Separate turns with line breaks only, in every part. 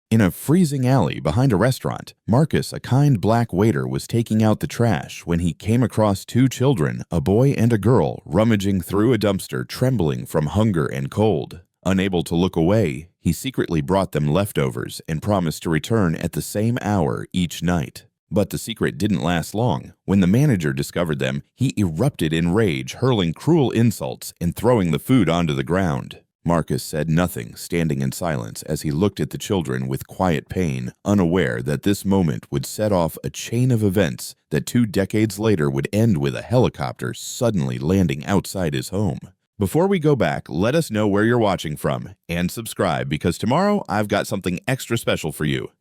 In a freezing alley behind a restaurant, Marcus, a kind black waiter, was taking out the trash when he came across two children, a boy and a girl, rummaging through a dumpster, trembling from hunger and cold. Unable to look away, he secretly brought them leftovers and promised to return at the same hour each night. But the secret didn't last long. When the manager discovered them, he erupted in rage, hurling cruel insults and throwing the food onto the ground. Marcus said nothing, standing in silence as he looked at the children with quiet pain, unaware that this moment would set off a chain of events that 2 decades later would end with a helicopter suddenly landing outside his home. Before we go back, let us know where you're watching from and subscribe, because tomorrow I've got something extra special for you.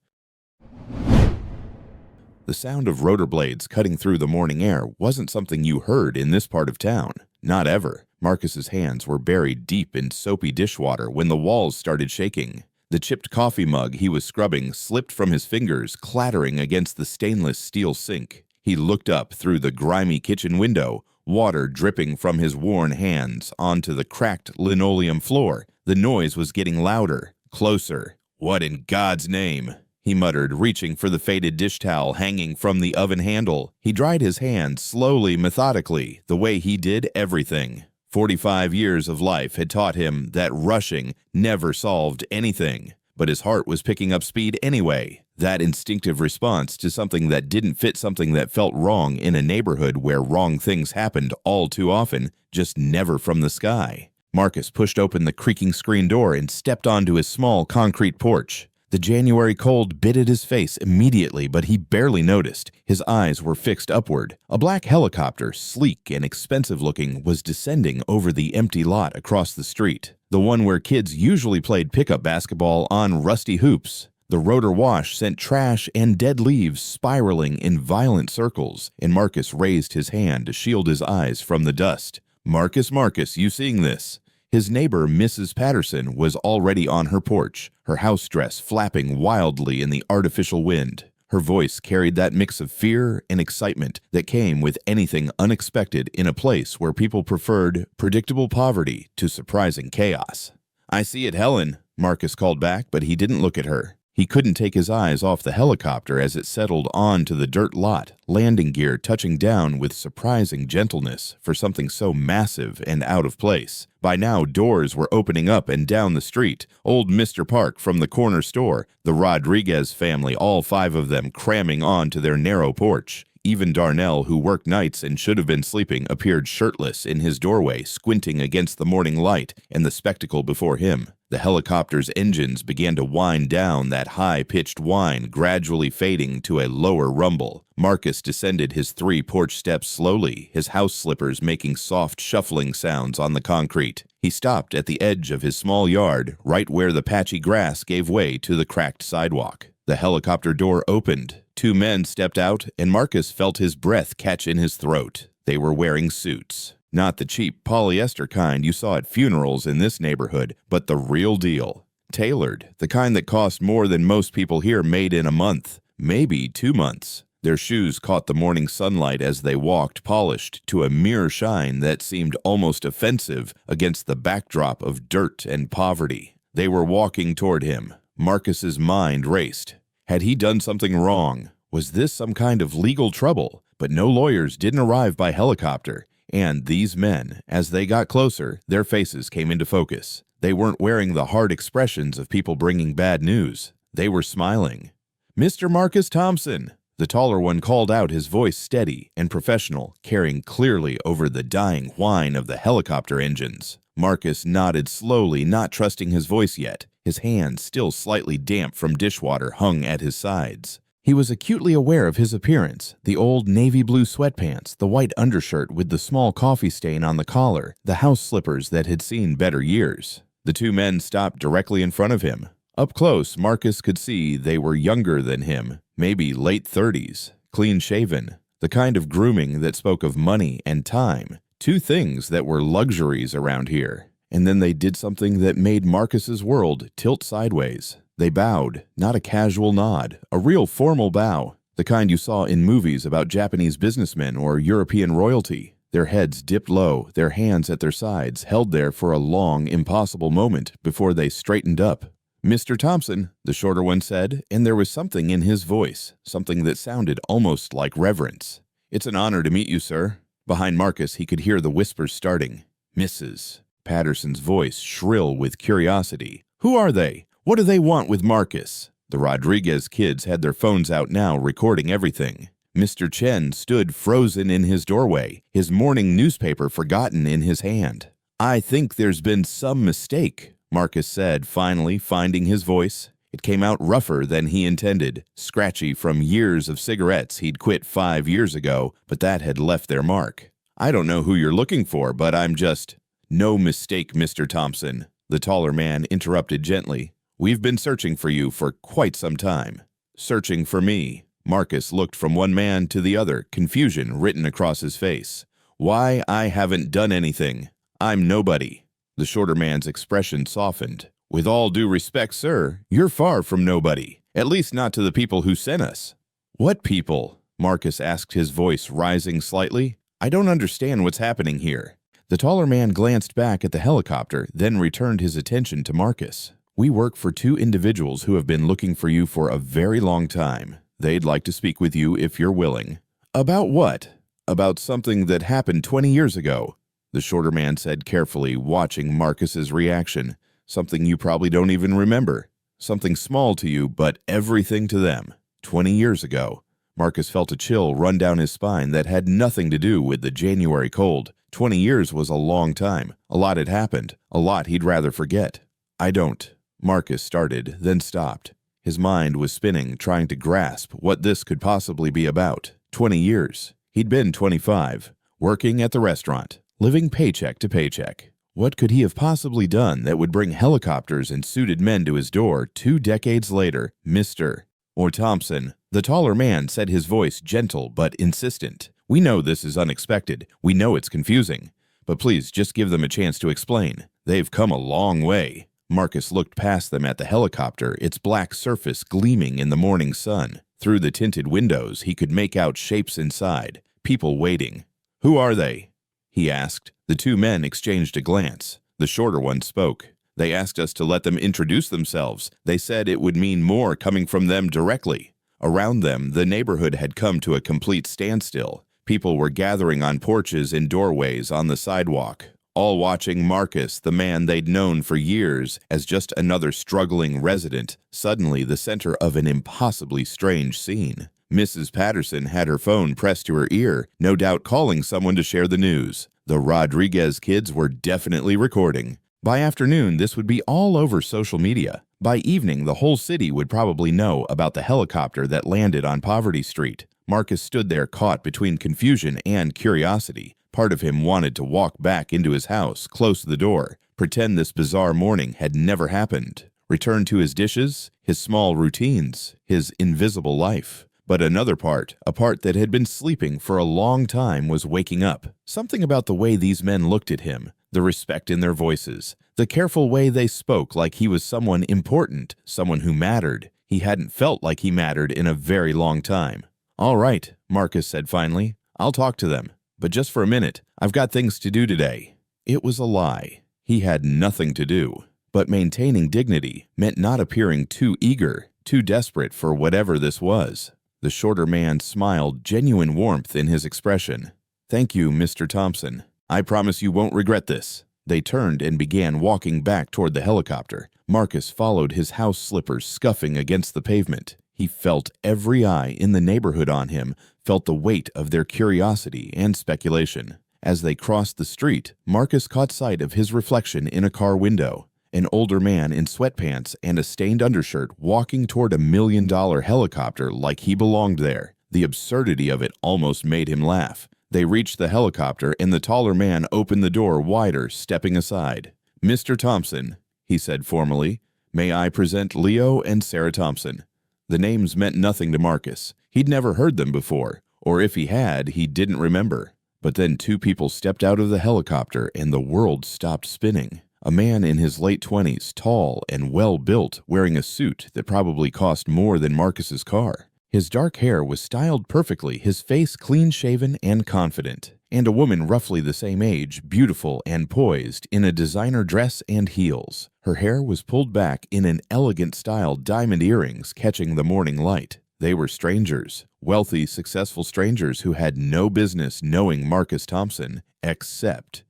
The sound of rotor blades cutting through the morning air wasn't something you heard in this part of town. Not ever. Marcus's hands were buried deep in soapy dishwater when the walls started shaking. The chipped coffee mug he was scrubbing slipped from his fingers, clattering against the stainless steel sink. He looked up through the grimy kitchen window, water dripping from his worn hands onto the cracked linoleum floor. The noise was getting louder, closer. "What in God's name?" he muttered, reaching for the faded dish towel hanging from the oven handle. He dried his hands slowly, methodically, the way he did everything. 45 years of life had taught him that rushing never solved anything, but his heart was picking up speed anyway. That instinctive response to something that didn't fit something that felt wrong in a neighborhood where wrong things happened all too often, just never from the sky. Marcus pushed open the creaking screen door and stepped onto his small concrete porch. The January cold bit at his face immediately, but he barely noticed. His eyes were fixed upward. A black helicopter, sleek and expensive-looking, was descending over the empty lot across the street, the one where kids usually played pickup basketball on rusty hoops. The rotor wash sent trash and dead leaves spiraling in violent circles, and Marcus raised his hand to shield his eyes from the dust. Marcus, you seeing this?" His neighbor, Mrs. Patterson, was already on her porch, her house dress flapping wildly in the artificial wind. Her voice carried that mix of fear and excitement that came with anything unexpected in a place where people preferred predictable poverty to surprising chaos. "I see it, Helen," Marcus called back, but he didn't look at her. He couldn't take his eyes off the helicopter as it settled onto the dirt lot, landing gear touching down with surprising gentleness for something so massive and out of place. By now, doors were opening up and down the street. Old Mr. Park from the corner store, the Rodriguez family, all 5 of them cramming onto their narrow porch. Even Darnell, who worked nights and should have been sleeping, appeared shirtless in his doorway, squinting against the morning light and the spectacle before him. The helicopter's engines began to wind down, that high-pitched whine gradually fading to a lower rumble. Marcus descended his 3 porch steps slowly, his house slippers making soft shuffling sounds on the concrete. He stopped at the edge of his small yard, right where the patchy grass gave way to the cracked sidewalk. The helicopter door opened. 2 men stepped out, and Marcus felt his breath catch in his throat. They were wearing suits. Not the cheap polyester kind you saw at funerals in this neighborhood, but the real deal. Tailored, the kind that cost more than most people here made in a month, maybe 2 months. Their shoes caught the morning sunlight as they walked, polished to a mirror shine that seemed almost offensive against the backdrop of dirt and poverty. They were walking toward him. Marcus's mind raced. Had he done something wrong? Was this some kind of legal trouble? But no lawyers didn't arrive by helicopter. And these men, as they got closer, their faces came into focus. They weren't wearing the hard expressions of people bringing bad news. They were smiling. "Mr. Marcus Thompson," the taller one called out, his voice steady and professional, carrying clearly over the dying whine of the helicopter engines. Marcus nodded slowly, not trusting his voice yet. His hands, still slightly damp from dishwater, hung at his sides. He was acutely aware of his appearance, the old navy blue sweatpants, the white undershirt with the small coffee stain on the collar, the house slippers that had seen better years. The 2 men stopped directly in front of him. Up close, Marcus could see they were younger than him, maybe late 30s, clean-shaven, the kind of grooming that spoke of money and time, 2 things that were luxuries around here. And then they did something that made Marcus's world tilt sideways. They bowed, not a casual nod, a real formal bow, the kind you saw in movies about Japanese businessmen or European royalty. Their heads dipped low, their hands at their sides, held there for a long, impossible moment before they straightened up. "Mr. Thompson," the shorter one said, and there was something in his voice, something that sounded almost like reverence. "It's an honor to meet you, sir." Behind Marcus, he could hear the whispers starting. "Mrs." Patterson's voice shrill with curiosity. "Who are they? What do they want with Marcus?" The Rodriguez kids had their phones out now, recording everything. Mr. Chen stood frozen in his doorway, his morning newspaper forgotten in his hand. "I think there's been some mistake," Marcus said, finally finding his voice. It came out rougher than he intended, scratchy from years of cigarettes he'd quit 5 years ago, but that had left their mark. "I don't know who you're looking for, but I'm just—" "No mistake, Mr. Thompson," the taller man interrupted gently. "We've been searching for you for quite some time." "Searching for me?" Marcus looked from one man to the other, confusion written across his face. "Why, I haven't done anything. I'm nobody." The shorter man's expression softened. "With all due respect, sir, you're far from nobody. At least not to the people who sent us." "What people?" Marcus asked, his voice rising slightly. "I don't understand what's happening here." The taller man glanced back at the helicopter, then returned his attention to Marcus. "We work for 2 individuals who have been looking for you for a very long time. They'd like to speak with you if you're willing." "About what?" "About something that happened 20 years ago," the shorter man said carefully, watching Marcus's reaction. "Something you probably don't even remember. Something small to you, but everything to them. 20 years ago. Marcus felt a chill run down his spine that had nothing to do with the January cold. 20 years was a long time. A lot had happened. A lot he'd rather forget. "I don't." Marcus started, then stopped. His mind was spinning, trying to grasp what this could possibly be about. 20 years. He'd been 25, working at the restaurant, living paycheck to paycheck. What could he have possibly done that would bring helicopters and suited men to his door 2 decades later? "Mr. or Thompson," the taller man said, his voice gentle but insistent. "We know this is unexpected. We know it's confusing. But please just give them a chance to explain. They've come a long way." Marcus looked past them at the helicopter, its black surface gleaming in the morning sun. Through the tinted windows, he could make out shapes inside, people waiting. "Who are they?" he asked. The 2 men exchanged a glance. The shorter one spoke. "They asked us to let them introduce themselves. They said it would mean more coming from them directly." Around them, the neighborhood had come to a complete standstill. People were gathering on porches and doorways on the sidewalk, all watching Marcus, the man they'd known for years as just another struggling resident, suddenly the center of an impossibly strange scene. Mrs. Patterson had her phone pressed to her ear, no doubt calling someone to share the news. The Rodriguez kids were definitely recording. By afternoon, this would be all over social media. By evening, the whole city would probably know about the helicopter that landed on Poverty Street. Marcus stood there caught between confusion and curiosity. Part of him wanted to walk back into his house, close the door, pretend this bizarre morning had never happened, return to his dishes, his small routines, his invisible life. But another part, a part that had been sleeping for a long time, was waking up. Something about the way these men looked at him, the respect in their voices, the careful way they spoke like he was someone important, someone who mattered. He hadn't felt like he mattered in a very long time. "All right," Marcus said finally. "I'll talk to them. But just for a minute, I've got things to do today." It was a lie. He had nothing to do. But maintaining dignity meant not appearing too eager, too desperate for whatever this was. The shorter man smiled, genuine warmth in his expression. "Thank you, Mr. Thompson. I promise you won't regret this." They turned and began walking back toward the helicopter. Marcus followed, his house slippers scuffing against the pavement. He felt every eye in the neighborhood on him, felt the weight of their curiosity and speculation. As they crossed the street, Marcus caught sight of his reflection in a car window. An older man in sweatpants and a stained undershirt walking toward a $1 million helicopter like he belonged there. The absurdity of it almost made him laugh. They reached the helicopter and the taller man opened the door wider, stepping aside. "Mr. Thompson," he said formally, "may I present Leo and Sarah Thompson." The names meant nothing to Marcus. He'd never heard them before, or if he had, he didn't remember. But then 2 people stepped out of the helicopter and the world stopped spinning. A man in his late 20s, tall and well-built, wearing a suit that probably cost more than Marcus's car. His dark hair was styled perfectly, his face clean-shaven and confident. And a woman roughly the same age, beautiful and poised, in a designer dress and heels. Her hair was pulled back in an elegant-style diamond earrings catching the morning light. They were strangers, wealthy, successful strangers who had no business knowing Marcus Thompson, except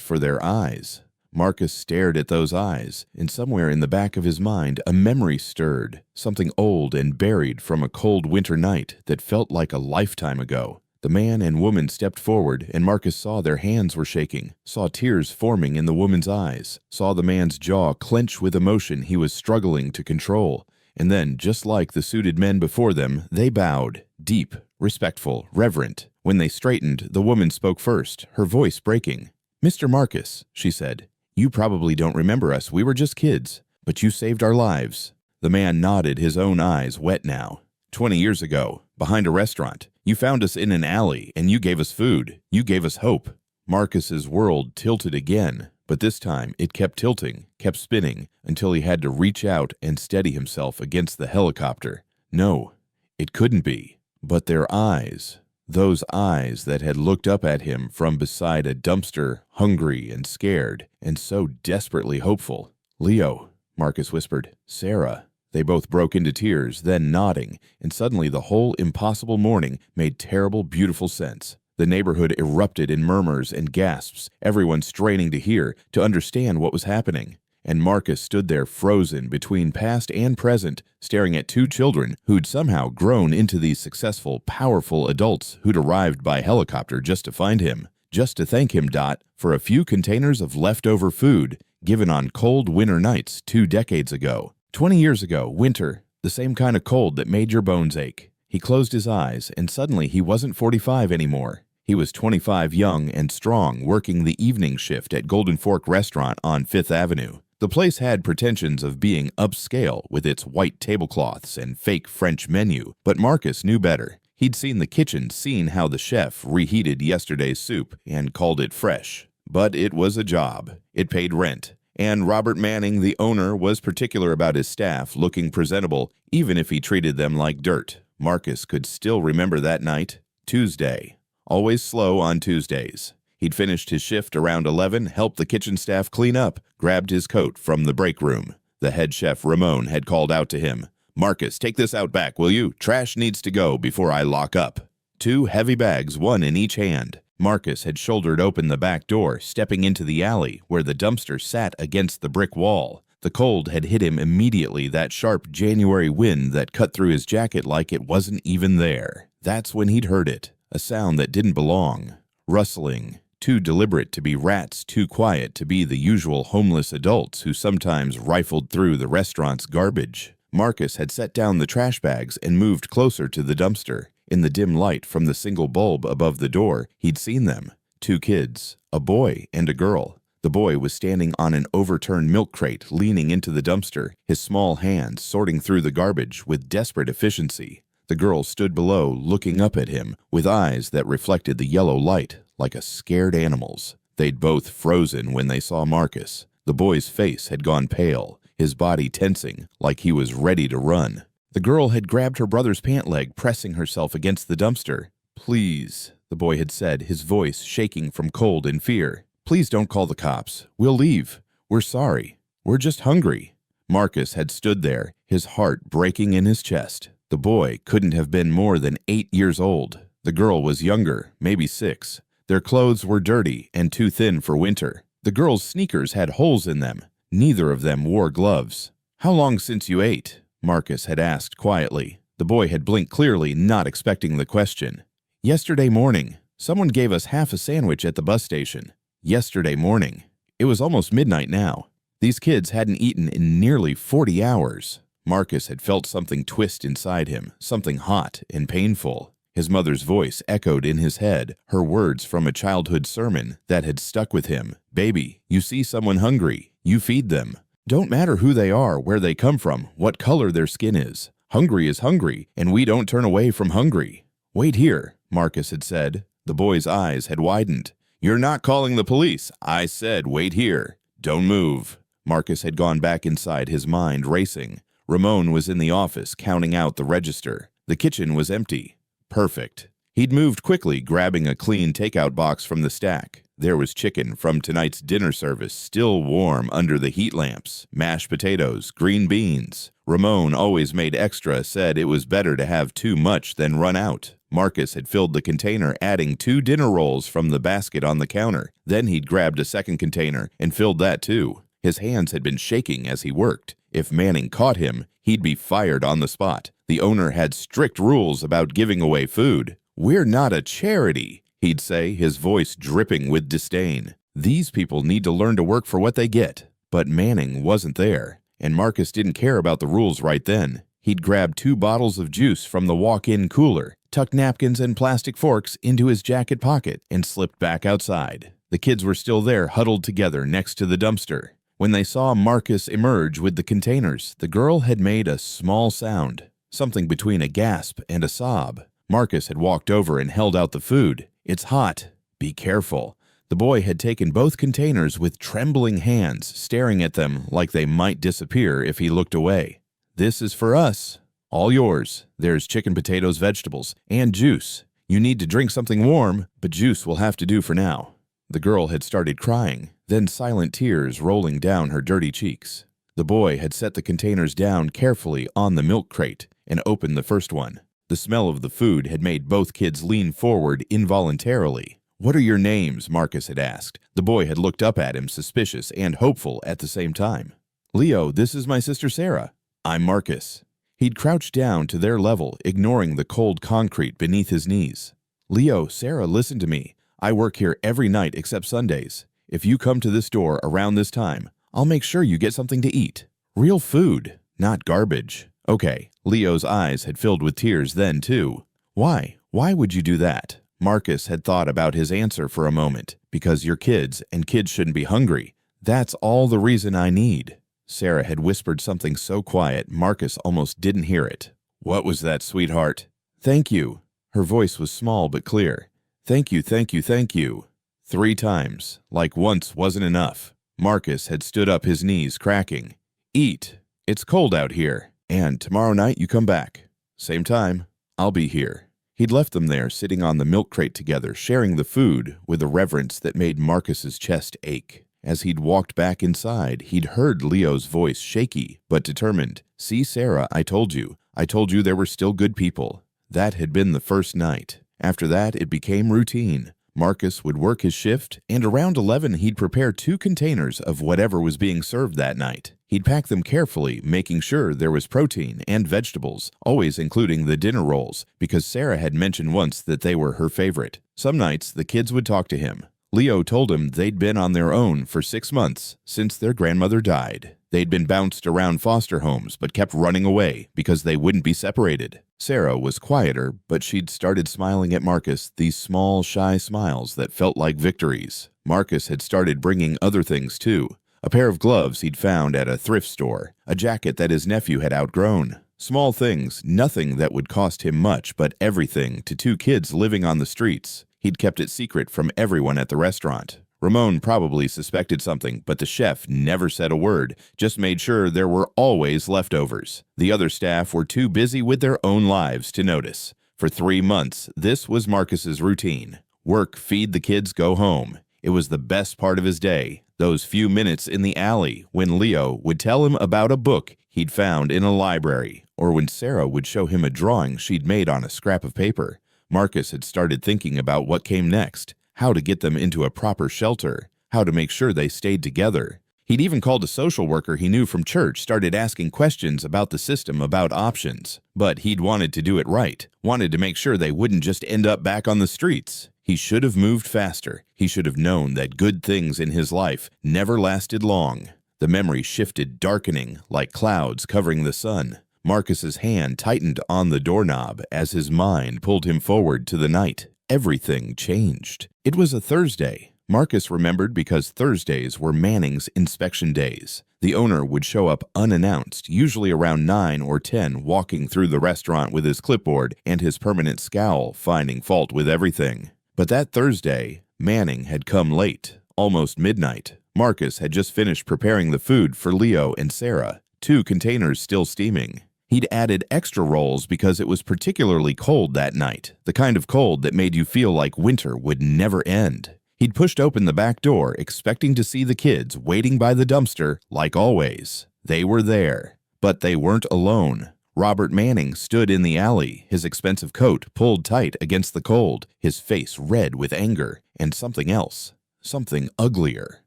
for their eyes. Marcus stared at those eyes, and somewhere in the back of his mind a memory stirred, something old and buried from a cold winter night that felt like a lifetime ago. The man and woman stepped forward, and Marcus saw their hands were shaking, saw tears forming in the woman's eyes, saw the man's jaw clench with emotion he was struggling to control. And then, just like the suited men before them, they bowed, deep, respectful, reverent. When they straightened, the woman spoke first, her voice breaking. "Mr. Marcus," she said, "you probably don't remember us. We were just kids, but you saved our lives." The man nodded, his own eyes wet now. 20 years ago, behind a restaurant, you found us in an alley, and you gave us food. You gave us hope." Marcus's world tilted again, but this time it kept tilting, kept spinning, until he had to reach out and steady himself against the helicopter. No, it couldn't be. But their eyes, those eyes that had looked up at him from beside a dumpster, hungry and scared, and so desperately hopeful. "Leo," Marcus whispered. "Sarah." They both broke into tears, then nodding, and suddenly the whole impossible morning made terrible, beautiful sense. The neighborhood erupted in murmurs and gasps, everyone straining to hear, to understand what was happening. And Marcus stood there frozen between past and present, staring at two children who'd somehow grown into these successful, powerful adults who'd arrived by helicopter just to find him, just to thank him, for a few containers of leftover food given on cold winter nights 2 decades ago. 20 years ago, winter, the same kind of cold that made your bones ache. He closed his eyes, and suddenly he wasn't 45 anymore. He was 25, young and strong, working the evening shift at Golden Fork Restaurant on 5th Avenue. The place had pretensions of being upscale with its white tablecloths and fake French menu, but Marcus knew better. He'd seen the kitchen, seen how the chef reheated yesterday's soup, and called it fresh. But it was a job. It paid rent. And Robert Manning, the owner, was particular about his staff looking presentable, even if he treated them like dirt. Marcus could still remember that night. Tuesday. Always slow on Tuesdays. He'd finished his shift around 11, helped the kitchen staff clean up, grabbed his coat from the break room. The head chef, Ramon, had called out to him, "Marcus, take this out back, will you? Trash needs to go before I lock up." 2 heavy bags, one in each hand. Marcus had shouldered open the back door, stepping into the alley where the dumpster sat against the brick wall. The cold had hit him immediately, that sharp January wind that cut through his jacket like it wasn't even there. That's when he'd heard it, a sound that didn't belong. Rustling, too deliberate to be rats, too quiet to be the usual homeless adults who sometimes rifled through the restaurant's garbage. Marcus had set down the trash bags and moved closer to the dumpster. In the dim light from the single bulb above the door, he'd seen them. 2 kids, a boy and a girl. The boy was standing on an overturned milk crate, leaning into the dumpster, his small hands sorting through the garbage with desperate efficiency. The girl stood below, looking up at him, with eyes that reflected the yellow light, like a scared animal's. They'd both frozen when they saw Marcus. The boy's face had gone pale, his body tensing, like he was ready to run. The girl had grabbed her brother's pant leg, pressing herself against the dumpster. "Please," the boy had said, his voice shaking from cold and fear. "Please don't call the cops. We'll leave. We're sorry. We're just hungry." Marcus had stood there, his heart breaking in his chest. The boy couldn't have been more than 8 years old. The girl was younger, maybe 6. Their clothes were dirty and too thin for winter. The girl's sneakers had holes in them. Neither of them wore gloves. "How long since you ate?" Marcus had asked quietly. The boy had blinked clearly, not expecting the question. "Yesterday morning. Someone gave us half a sandwich at the bus station. Yesterday morning." It was almost midnight now. These kids hadn't eaten in nearly 40 hours. Marcus had felt something twist inside him, something hot and painful. His mother's voice echoed in his head, her words from a childhood sermon that had stuck with him. "Baby, you see someone hungry, you feed them. Don't matter who they are, where they come from, what color their skin is. Hungry is hungry, and we don't turn away from hungry." "Wait here," Marcus had said. The boy's eyes had widened. "You're not calling the police. I said wait here. Don't move." Marcus had gone back inside, his mind racing. Ramon was in the office, counting out the register. The kitchen was empty. Perfect. He'd moved quickly, grabbing a clean takeout box from the stack. There was chicken from tonight's dinner service still warm under the heat lamps, mashed potatoes, green beans. Ramon always made extra, said it was better to have too much than run out. Marcus had filled the container, adding 2 dinner rolls from the basket on the counter. Then he'd grabbed a second container and filled that too. His hands had been shaking as he worked. If Manning caught him, he'd be fired on the spot. The owner had strict rules about giving away food. "We're not a charity," he'd say, his voice dripping with disdain. These people need to learn to work for what they get. But Manning wasn't there, and Marcus didn't care about the rules right then. He'd grabbed 2 bottles of juice from the walk-in cooler, tucked napkins and plastic forks into his jacket pocket, and slipped back outside. The kids were still there, huddled together next to the dumpster. When they saw Marcus emerge with the containers, the girl had made a small sound, something between a gasp and a sob. Marcus had walked over and held out the food. "It's hot. Be careful." The boy had taken both containers with trembling hands, staring at them like they might disappear if he looked away. "This is for us. All yours. There's chicken, potatoes, vegetables, and juice. You need to drink something warm, but juice will have to do for now." The girl had started crying, then silent tears rolling down her dirty cheeks. The boy had set the containers down carefully on the milk crate and opened the first one. The smell of the food had made both kids lean forward involuntarily. "What are your names?" Marcus had asked. The boy had looked up at him, suspicious and hopeful at the same time. "Leo, this is my sister Sarah." "I'm Marcus." He'd crouched down to their level, ignoring the cold concrete beneath his knees. "Leo, Sarah, listen to me. I work here every night except Sundays. If you come to this door around this time, I'll make sure you get something to eat. Real food, not garbage." "Okay." Leo's eyes had filled with tears then, too. "Why? Why would you do that?" Marcus had thought about his answer for a moment. "Because you're kids, and kids shouldn't be hungry. That's all the reason I need." Sarah had whispered something so quiet, Marcus almost didn't hear it. "What was that, sweetheart?" "Thank you." Her voice was small but clear. "Thank you, thank you, thank you." 3 times, like once wasn't enough. Marcus had stood up, his knees cracking. "Eat. It's cold out here. And tomorrow night you come back. Same time. I'll be here." He'd left them there, sitting on the milk crate together, sharing the food with a reverence that made Marcus's chest ache. As he'd walked back inside, he'd heard Leo's voice, shaky but determined. "See, Sarah, I told you. I told you there were still good people." That had been the first night. After that, it became routine. Marcus would work his shift, and around 11 he'd prepare 2 containers of whatever was being served that night. He'd pack them carefully, making sure there was protein and vegetables, always including the dinner rolls, because Sarah had mentioned once that they were her favorite. Some nights, the kids would talk to him. Leo told him they'd been on their own for 6 months, since their grandmother died. They'd been bounced around foster homes, but kept running away because they wouldn't be separated. Sarah was quieter, but she'd started smiling at Marcus, these small, shy smiles that felt like victories. Marcus had started bringing other things too. A pair of gloves he'd found at a thrift store, a jacket that his nephew had outgrown. Small things, nothing that would cost him much, but everything to 2 kids living on the streets. He'd kept it secret from everyone at the restaurant. Ramon probably suspected something, but the chef never said a word, just made sure there were always leftovers. The other staff were too busy with their own lives to notice. For 3 months, this was Marcus's routine. Work, feed the kids, go home. It was the best part of his day, those few minutes in the alley when Leo would tell him about a book he'd found in a library, or when Sarah would show him a drawing she'd made on a scrap of paper. Marcus had started thinking about what came next. How to get them into a proper shelter, how to make sure they stayed together. He'd even called a social worker he knew from church, started asking questions about the system, about options. But he'd wanted to do it right, wanted to make sure they wouldn't just end up back on the streets. He should have moved faster. He should have known that good things in his life never lasted long. The memory shifted, darkening like clouds covering the sun. Marcus's hand tightened on the doorknob as his mind pulled him forward to the night. Everything changed. It was a Thursday. Marcus remembered because Thursdays were Manning's inspection days. The owner would show up unannounced, usually around 9 or 10, walking through the restaurant with his clipboard and his permanent scowl, finding fault with everything. But that Thursday, Manning had come late, almost midnight. Marcus had just finished preparing the food for Leo and Sarah, 2 containers still steaming. He'd added extra rolls because it was particularly cold that night, the kind of cold that made you feel like winter would never end. He'd pushed open the back door, expecting to see the kids waiting by the dumpster like always. They were there, but they weren't alone. Robert Manning stood in the alley, his expensive coat pulled tight against the cold, his face red with anger, and something else, something uglier.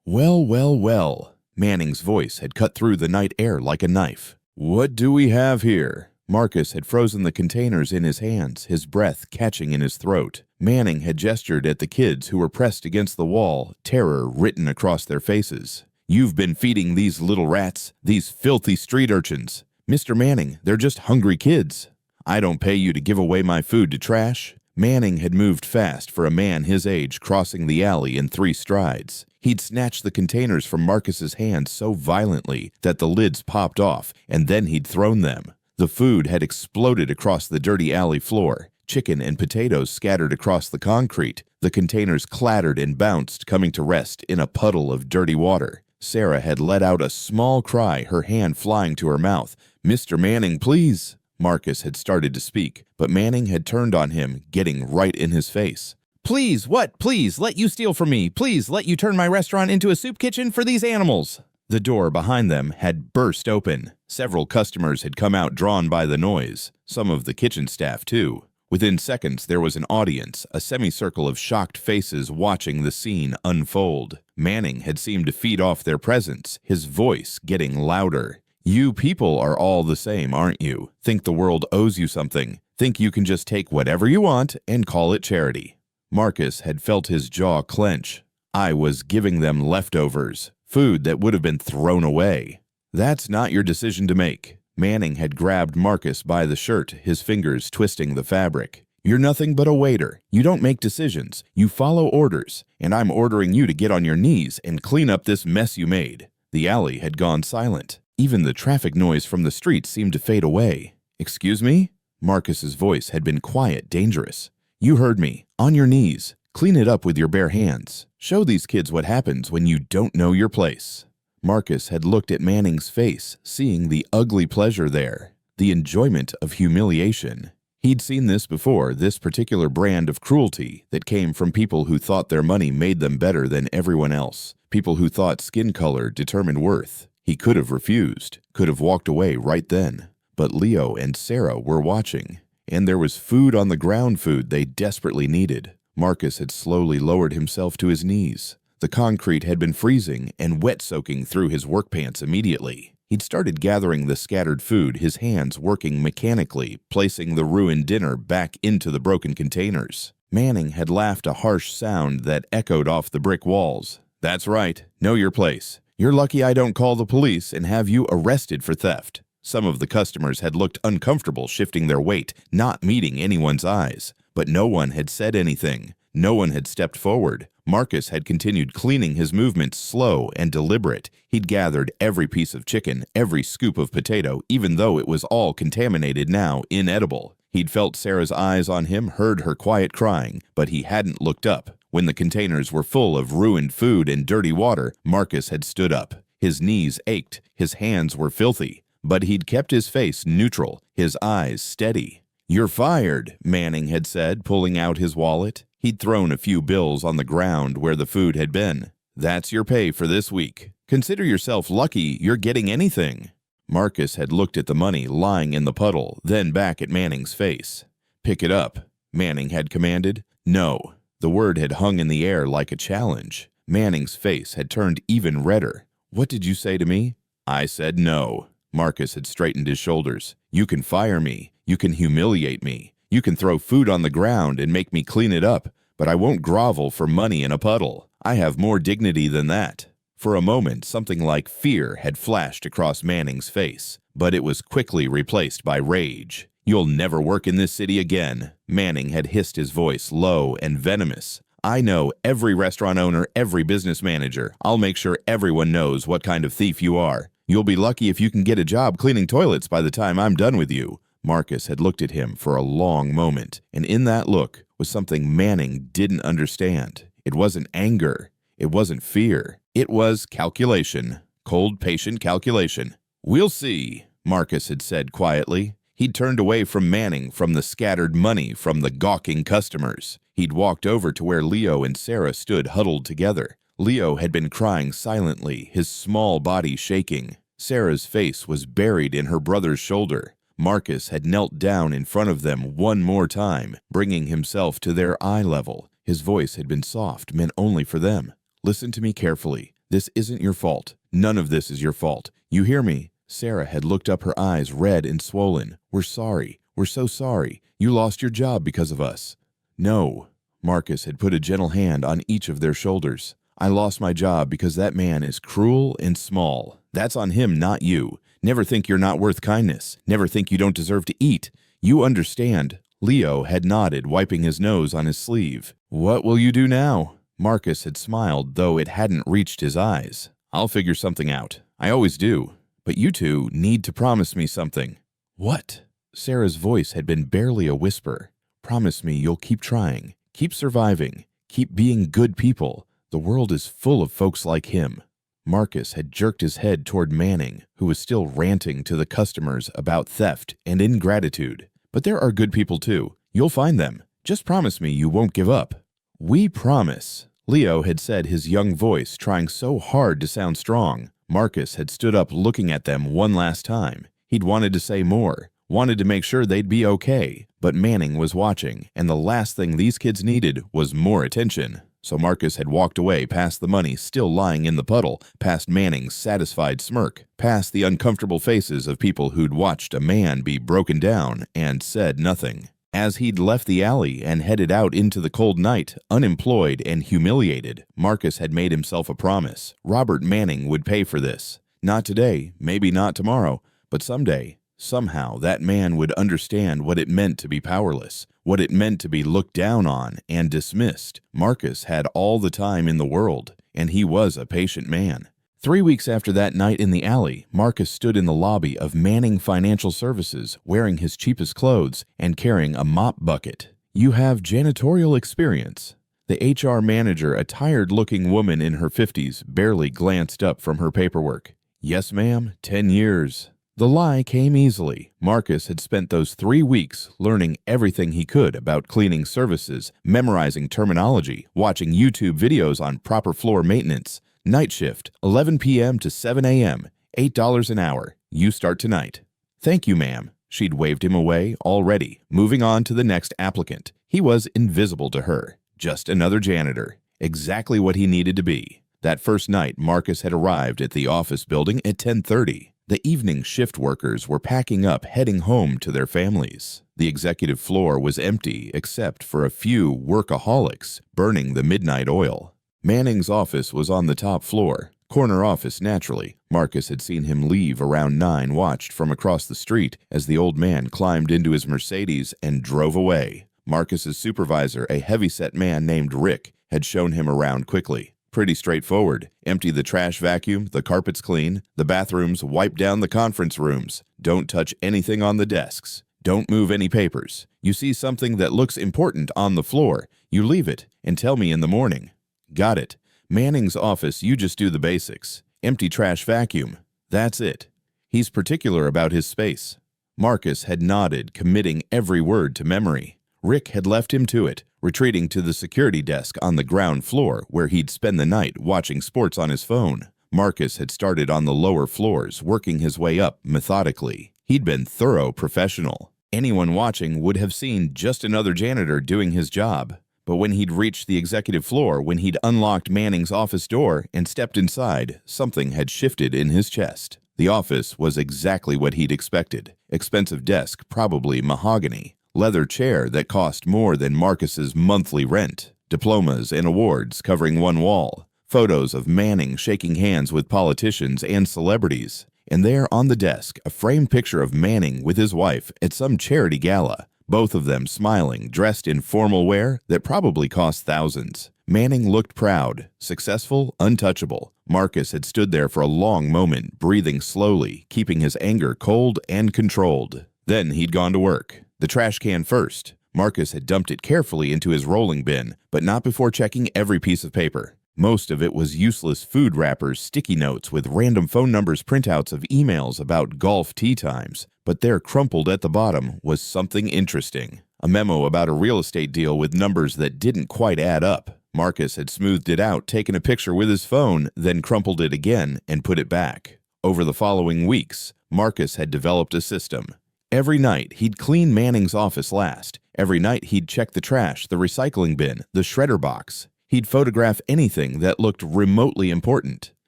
Well, well, well. Manning's voice had cut through the night air like a knife. What do we have here? Marcus had frozen the containers in his hands, his breath catching in his throat. Manning had gestured at the kids who were pressed against the wall, terror written across their faces. You've been feeding these little rats, these filthy street urchins. Mr. Manning, they're just hungry kids. I don't pay you to give away my food to trash. Manning had moved fast for a man his age, crossing the alley in 3 strides. He'd snatched the containers from Marcus's hands so violently that the lids popped off, and then he'd thrown them. The food had exploded across the dirty alley floor. Chicken and potatoes scattered across the concrete. The containers clattered and bounced, coming to rest in a puddle of dirty water. Sarah had let out a small cry, her hand flying to her mouth. Mr. Manning, please. Marcus had started to speak, but Manning had turned on him, getting right in his face. Please, what? Please, let you steal from me. Please, let you turn my restaurant into a soup kitchen for these animals. The door behind them had burst open. Several customers had come out, drawn by the noise. Some of the kitchen staff, too. Within seconds, there was an audience, a semicircle of shocked faces watching the scene unfold. Manning had seemed to feed off their presence, his voice getting louder. You people are all the same, aren't you? Think the world owes you something. Think you can just take whatever you want and call it charity. Marcus had felt his jaw clench. I was giving them leftovers, food that would have been thrown away. That's not your decision to make. Manning had grabbed Marcus by the shirt, his fingers twisting the fabric. You're nothing but a waiter. You don't make decisions. You follow orders, and I'm ordering you to get on your knees and clean up this mess you made. The alley had gone silent. Even the traffic noise from the street seemed to fade away. Excuse me? Marcus's voice had been quiet, dangerous. You heard me. On your knees. Clean it up with your bare hands. Show these kids what happens when you don't know your place. Marcus had looked at Manning's face, seeing the ugly pleasure there, the enjoyment of humiliation. He'd seen this before, this particular brand of cruelty that came from people who thought their money made them better than everyone else, people who thought skin color determined worth. He could have refused, could have walked away right then. But Leo and Sarah were watching, and there was food on the ground, food they desperately needed. Marcus had slowly lowered himself to his knees. The concrete had been freezing and wet-soaking through his work pants immediately. He'd started gathering the scattered food, his hands working mechanically, placing the ruined dinner back into the broken containers. Manning had laughed a harsh sound that echoed off the brick walls. That's right, know your place. You're lucky I don't call the police and have you arrested for theft. Some of the customers had looked uncomfortable shifting their weight, not meeting anyone's eyes. But no one had said anything. No one had stepped forward. Marcus had continued cleaning, his movements slow and deliberate. He'd gathered every piece of chicken, every scoop of potato, even though it was all contaminated now, inedible. He'd felt Sarah's eyes on him, heard her quiet crying, but he hadn't looked up. When the containers were full of ruined food and dirty water, Marcus had stood up. His knees ached, his hands were filthy, but he'd kept his face neutral, his eyes steady. You're fired, Manning had said, pulling out his wallet. He'd thrown a few bills on the ground where the food had been. That's your pay for this week. Consider yourself lucky you're getting anything. Marcus had looked at the money lying in the puddle, then back at Manning's face. Pick it up, Manning had commanded. No. The word had hung in the air like a challenge. Manning's face had turned even redder. What did you say to me? I said no. Marcus had straightened his shoulders. You can fire me. You can humiliate me. You can throw food on the ground and make me clean it up, but I won't grovel for money in a puddle. I have more dignity than that. For a moment, something like fear had flashed across Manning's face, but it was quickly replaced by rage. You'll never work in this city again. Manning had hissed, his voice low and venomous. I know every restaurant owner, every business manager. I'll make sure everyone knows what kind of thief you are. You'll be lucky if you can get a job cleaning toilets by the time I'm done with you. Marcus had looked at him for a long moment, and in that look was something Manning didn't understand. It wasn't anger. It wasn't fear. It was calculation. Cold, patient calculation. We'll see, Marcus had said quietly. He'd turned away from Manning, from the scattered money, from the gawking customers. He'd walked over to where Leo and Sarah stood huddled together. Leo had been crying silently, his small body shaking. Sarah's face was buried in her brother's shoulder. Marcus had knelt down in front of them one more time, bringing himself to their eye level. His voice had been soft, meant only for them. "Listen to me carefully. This isn't your fault. None of this is your fault. You hear me?" Sarah had looked up, her eyes red and swollen. "We're sorry. We're so sorry. You lost your job because of us." "No." Marcus had put a gentle hand on each of their shoulders. "I lost my job because that man is cruel and small. That's on him, not you. Never think you're not worth kindness. Never think you don't deserve to eat. You understand." Leo had nodded, wiping his nose on his sleeve. "What will you do now?" Marcus had smiled, though it hadn't reached his eyes. "I'll figure something out. I always do. But you two need to promise me something." "What?" Sarah's voice had been barely a whisper. "Promise me you'll keep trying, keep surviving, keep being good people. The world is full of folks like him." Marcus had jerked his head toward Manning, who was still ranting to the customers about theft and ingratitude. "But there are good people too. You'll find them. Just promise me you won't give up." "We promise," Leo had said, his young voice trying so hard to sound strong. Marcus had stood up, looking at them one last time. He'd wanted to say more, wanted to make sure they'd be okay, but Manning was watching, and the last thing these kids needed was more attention. So Marcus had walked away, past the money still lying in the puddle, past Manning's satisfied smirk, past the uncomfortable faces of people who'd watched a man be broken down and said nothing. As he'd left the alley and headed out into the cold night, unemployed and humiliated, Marcus had made himself a promise. Robert Manning would pay for this. Not today, maybe not tomorrow, but someday. Somehow that man would understand what it meant to be powerless, what it meant to be looked down on and dismissed. Marcus had all the time in the world, and he was a patient man. 3 weeks after that night in the alley, Marcus stood in the lobby of Manning Financial Services, wearing his cheapest clothes and carrying a mop bucket. "You have janitorial experience." The HR manager, a tired-looking woman in her 50s, barely glanced up from her paperwork. "Yes, ma'am, 10 years." The lie came easily. Marcus had spent those 3 weeks learning everything he could about cleaning services, memorizing terminology, watching YouTube videos on proper floor maintenance. Night shift, 11 p.m. to 7 a.m., $8 an hour. You start tonight. "Thank you, ma'am." She'd waved him away already, moving on to the next applicant. He was invisible to her. Just another janitor. Exactly what he needed to be. That first night, Marcus had arrived at the office building at 10:30. The evening shift workers were packing up, heading home to their families. The executive floor was empty except for a few workaholics burning the midnight oil. Manning's office was on the top floor. Corner office, naturally. Marcus had seen him leave around 9, watched from across the street as the old man climbed into his Mercedes and drove away. Marcus's supervisor, a heavyset man named Rick, had shown him around quickly. Pretty straightforward. Empty the trash vacuum, the carpets clean, the bathrooms, wipe down the conference rooms. Don't touch anything on the desks. Don't move any papers. You see something that looks important on the floor, you leave it and tell me in the morning. Got it. Manning's office, you just do the basics. Empty trash vacuum. That's it. He's particular about his space. Marcus had nodded, committing every word to memory. Rick had left him to it, retreating to the security desk on the ground floor where he'd spend the night watching sports on his phone. Marcus had started on the lower floors, working his way up methodically. He'd been thorough professional. Anyone watching would have seen just another janitor doing his job. But when he'd reached the executive floor, when he'd unlocked Manning's office door and stepped inside, something had shifted in his chest. The office was exactly what he'd expected. Expensive desk, probably mahogany. Leather chair that cost more than Marcus's monthly rent. Diplomas and awards covering one wall. Photos of Manning shaking hands with politicians and celebrities. And there on the desk, a framed picture of Manning with his wife at some charity gala. Both of them smiling, dressed in formal wear that probably cost thousands. Manning looked proud, successful, untouchable. Marcus had stood there for a long moment, breathing slowly, keeping his anger cold and controlled. Then he'd gone to work. The trash can first. Marcus had dumped it carefully into his rolling bin, but not before checking every piece of paper. Most of it was useless food wrappers, sticky notes with random phone numbers, printouts of emails about golf tee times. But there, crumpled at the bottom, was something interesting. A memo about a real estate deal with numbers that didn't quite add up. Marcus had smoothed it out, taken a picture with his phone, then crumpled it again and put it back. Over the following weeks, Marcus had developed a system. Every night, he'd clean Manning's office last. Every night, he'd check the trash, the recycling bin, the shredder box. He'd photograph anything that looked remotely important.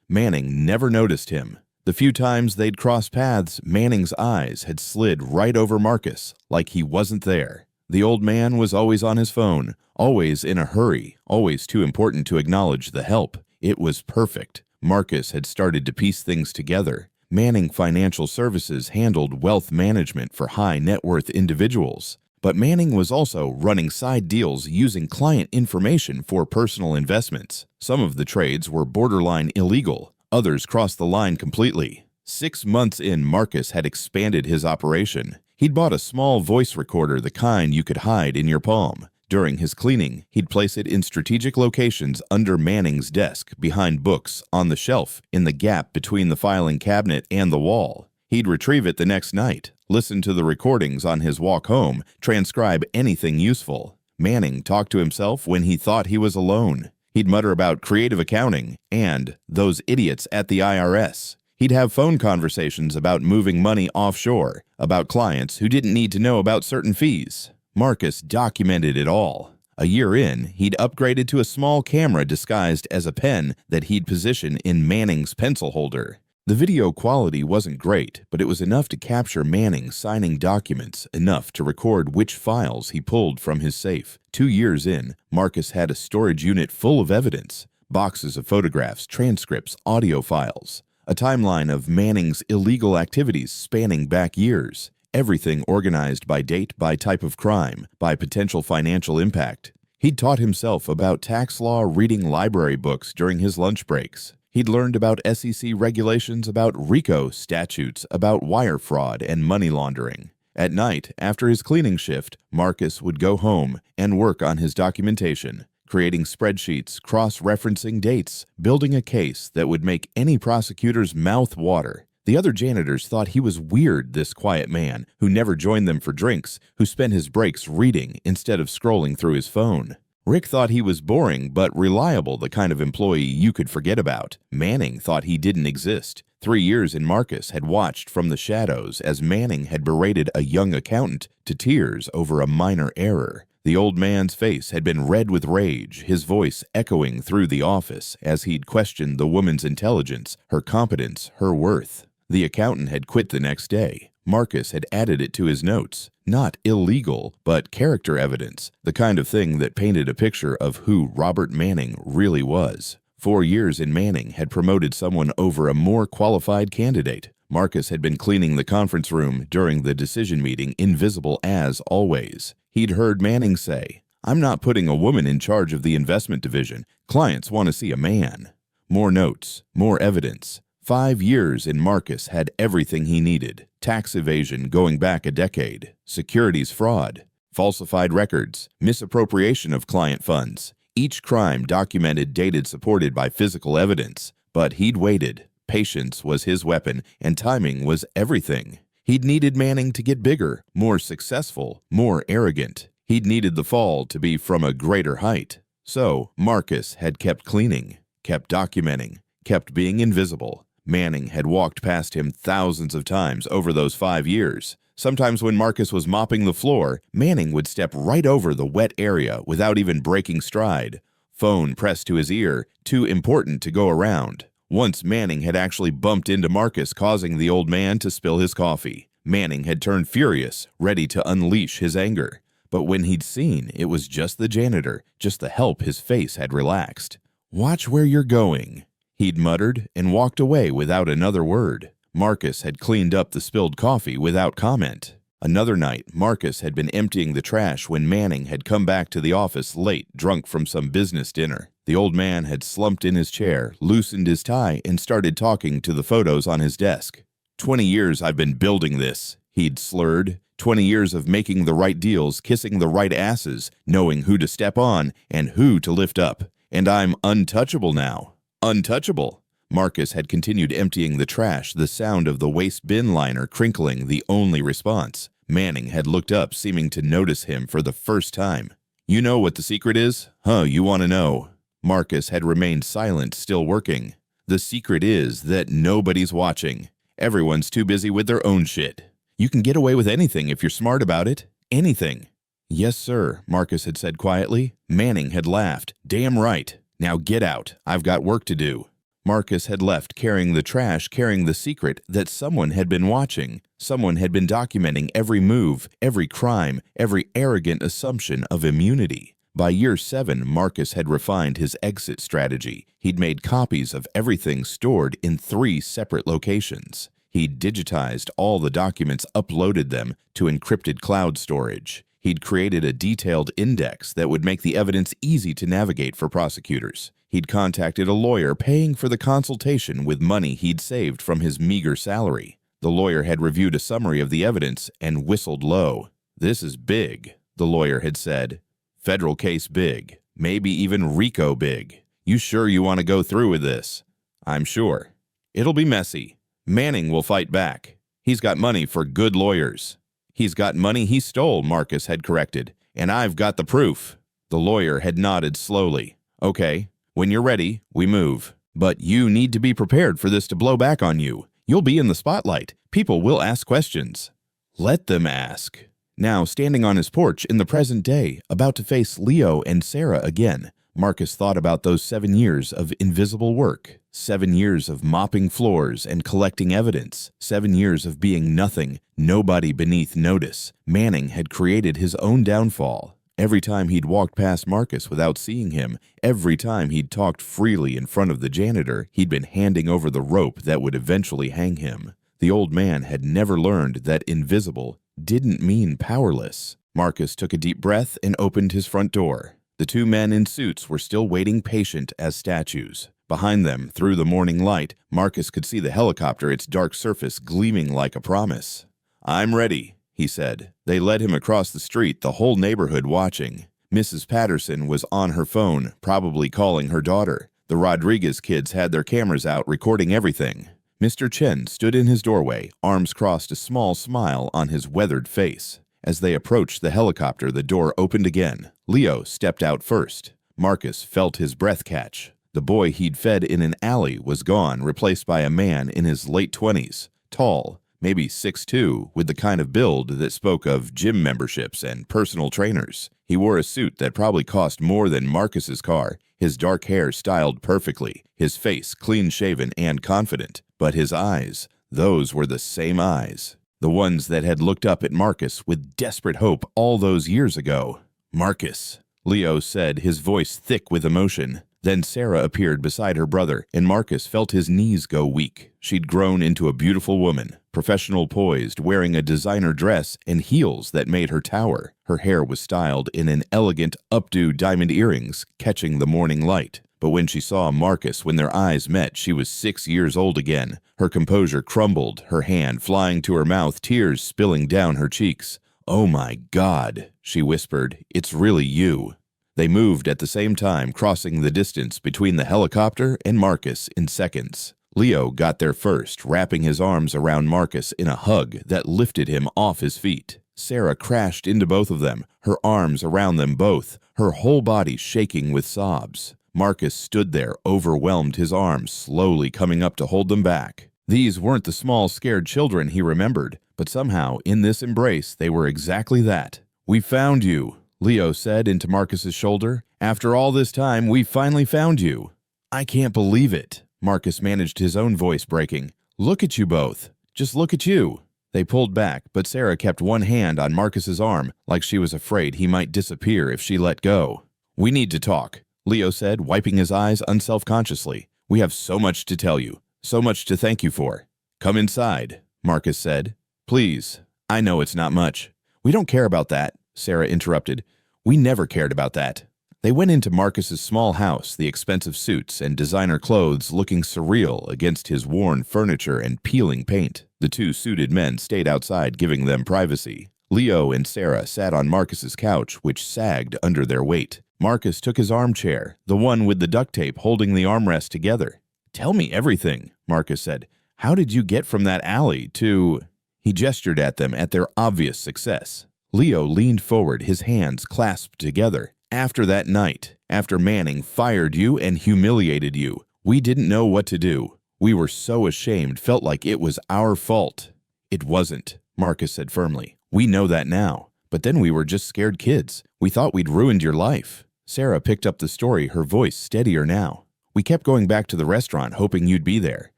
Manning never noticed him. The few times they'd crossed paths, Manning's eyes had slid right over Marcus, like he wasn't there. The old man was always on his phone, always in a hurry, always too important to acknowledge the help. It was perfect. Marcus had started to piece things together. Manning Financial Services handled wealth management for high net worth individuals. But Manning was also running side deals using client information for personal investments. Some of the trades were borderline illegal. Others crossed the line completely. 6 months in, Marcus had expanded his operation. He'd bought a small voice recorder, the kind you could hide in your palm. During his cleaning, he'd place it in strategic locations under Manning's desk, behind books, on the shelf, in the gap between the filing cabinet and the wall. He'd retrieve it the next night, listen to the recordings on his walk home, transcribe anything useful. Manning talked to himself when he thought he was alone. He'd mutter about creative accounting and those idiots at the IRS. He'd have phone conversations about moving money offshore, about clients who didn't need to know about certain fees. Marcus documented it all. A year in, he'd upgraded to a small camera disguised as a pen that he'd position in Manning's pencil holder. The video quality wasn't great, but it was enough to capture Manning signing documents, enough to record which files he pulled from his safe. 2 years in, Marcus had a storage unit full of evidence, boxes of photographs, transcripts, audio files, a timeline of Manning's illegal activities spanning back years, everything organized by date, by type of crime, by potential financial impact. He'd taught himself about tax law reading library books during his lunch breaks. He'd learned about SEC regulations, about RICO statutes, about wire fraud and money laundering. At night, after his cleaning shift, Marcus would go home and work on his documentation, creating spreadsheets, cross-referencing dates, building a case that would make any prosecutor's mouth water. The other janitors thought he was weird, this quiet man, who never joined them for drinks, who spent his breaks reading instead of scrolling through his phone. Rick thought he was boring but reliable, the kind of employee you could forget about. Manning thought he didn't exist. 3 years in, Marcus had watched from the shadows as Manning had berated a young accountant to tears over a minor error. The old man's face had been red with rage, his voice echoing through the office as he'd questioned the woman's intelligence, her competence, her worth. The accountant had quit the next day. Marcus had added it to his notes. Not illegal, but character evidence, the kind of thing that painted a picture of who Robert Manning really was. 4 years in, Manning had promoted someone over a more qualified candidate. Marcus had been cleaning the conference room during the decision meeting, invisible as always. He'd heard Manning say, "I'm not putting a woman in charge of the investment division. Clients want to see a man." More notes, more evidence. 5 years in, Marcus had everything he needed. Tax evasion going back a decade, securities fraud, falsified records, misappropriation of client funds. Each crime documented, dated, supported by physical evidence. But he'd waited. Patience was his weapon, and timing was everything. He'd needed Manning to get bigger, more successful, more arrogant. He'd needed the fall to be from a greater height. So Marcus had kept cleaning, kept documenting, kept being invisible. Manning had walked past him thousands of times over those 5 years. Sometimes when Marcus was mopping the floor, Manning would step right over the wet area without even breaking stride. Phone pressed to his ear, too important to go around. Once Manning had actually bumped into Marcus, causing the old man to spill his coffee. Manning had turned furious, ready to unleash his anger. But when he'd seen it was just the janitor, just the help, his face had relaxed. "Watch where you're going," he'd muttered and walked away without another word. Marcus had cleaned up the spilled coffee without comment. Another night, Marcus had been emptying the trash when Manning had come back to the office late, drunk from some business dinner. The old man had slumped in his chair, loosened his tie, and started talking to the photos on his desk. 20 years I've been building this," he'd slurred. 20 years of making the right deals, kissing the right asses, knowing who to step on and who to lift up. And I'm untouchable now. Untouchable. Marcus had continued emptying the trash, the sound of the waste bin liner crinkling the only response. Manning had looked up, seeming to notice him for the first time. "You know what the secret is? Huh, you want to know?" Marcus had remained silent, still working. "The secret is that nobody's watching. Everyone's too busy with their own shit. You can get away with anything if you're smart about it. Anything." "Yes, sir," Marcus had said quietly. Manning had laughed. "Damn right. Now get out. I've got work to do." Marcus had left carrying the trash, carrying the secret that someone had been watching. Someone had been documenting every move, every crime, every arrogant assumption of immunity. By year 7, Marcus had refined his exit strategy. He'd made copies of everything stored in 3 separate locations. He'd digitized all the documents, uploaded them to encrypted cloud storage. He'd created a detailed index that would make the evidence easy to navigate for prosecutors. He'd contacted a lawyer, paying for the consultation with money he'd saved from his meager salary. The lawyer had reviewed a summary of the evidence and whistled low. "This is big," the lawyer had said. "Federal case big. Maybe even RICO big. You sure you want to go through with this?" "I'm sure. It'll be messy. Manning will fight back. He's got money for good lawyers." "He's got money he stole," Marcus had corrected. "And I've got the proof." The lawyer had nodded slowly. "Okay. When you're ready, we move. But you need to be prepared for this to blow back on you. You'll be in the spotlight. People will ask questions." "Let them ask." Now, standing on his porch in the present day, about to face Leo and Sarah again, Marcus thought about those 7 years of invisible work, 7 years of mopping floors and collecting evidence, 7 years of being nothing, nobody beneath notice. Manning had created his own downfall. Every time he'd walked past Marcus without seeing him, every time he'd talked freely in front of the janitor, he'd been handing over the rope that would eventually hang him. The old man had never learned that invisible didn't mean powerless. Marcus took a deep breath and opened his front door. The 2 men in suits were still waiting, patient as statues. Behind them, through the morning light, Marcus could see the helicopter, its dark surface gleaming like a promise. "I'm ready," he said. They led him across the street, the whole neighborhood watching. Mrs. Patterson was on her phone, probably calling her daughter. The Rodriguez kids had their cameras out, recording everything. Mr. Chen stood in his doorway, arms crossed, a small smile on his weathered face. As they approached the helicopter, the door opened again. Leo stepped out first. Marcus felt his breath catch. The boy he'd fed in an alley was gone, replaced by a man in his late 20s, tall, maybe 6'2", with the kind of build that spoke of gym memberships and personal trainers. He wore a suit that probably cost more than Marcus's car, his dark hair styled perfectly, his face clean-shaven and confident. But his eyes, those were the same eyes. The ones that had looked up at Marcus with desperate hope all those years ago. "Marcus," Leo said, his voice thick with emotion. Then Sarah appeared beside her brother, and Marcus felt his knees go weak. She'd grown into a beautiful woman, professional poised, wearing a designer dress and heels that made her tower. Her hair was styled in an elegant updo diamond earrings, catching the morning light. But when she saw Marcus, when their eyes met, she was 6 years old again. Her composure crumbled, her hand flying to her mouth, tears spilling down her cheeks. "Oh my God," she whispered, "it's really you." They moved at the same time, crossing the distance between the helicopter and Marcus in seconds. Leo got there first, wrapping his arms around Marcus in a hug that lifted him off his feet. Sarah crashed into both of them, her arms around them both, her whole body shaking with sobs. Marcus stood there, overwhelmed, his arms slowly coming up to hold them back. These weren't the small, scared children he remembered, but somehow, in this embrace, they were exactly that. "We found you," Leo said into Marcus's shoulder. "After all this time, we finally found you." "I can't believe it," Marcus managed, his own voice breaking. "Look at you both. Just look at you." They pulled back, but Sarah kept one hand on Marcus's arm, like she was afraid he might disappear if she let go. "We need to talk," Leo said, wiping his eyes unselfconsciously. "We have so much to tell you, so much to thank you for." "Come inside," Marcus said. "Please. I know it's not much." "We don't care about that," Sarah interrupted. "We never cared about that." They went into Marcus's small house, the expensive suits and designer clothes looking surreal against his worn furniture and peeling paint. The 2 suited men stayed outside, giving them privacy. Leo and Sarah sat on Marcus's couch, which sagged under their weight. Marcus took his armchair, the one with the duct tape holding the armrest together. "Tell me everything," Marcus said. "How did you get from that alley to—" He gestured at them at their obvious success. Leo leaned forward, his hands clasped together. After that night, after Manning fired you and humiliated you, we didn't know what to do. We were so ashamed, felt like it was our fault. It wasn't, Marcus said firmly. We know that now. But then we were just scared kids. We thought we'd ruined your life. Sarah picked up the story, her voice steadier now. We kept going back to the restaurant hoping you'd be there,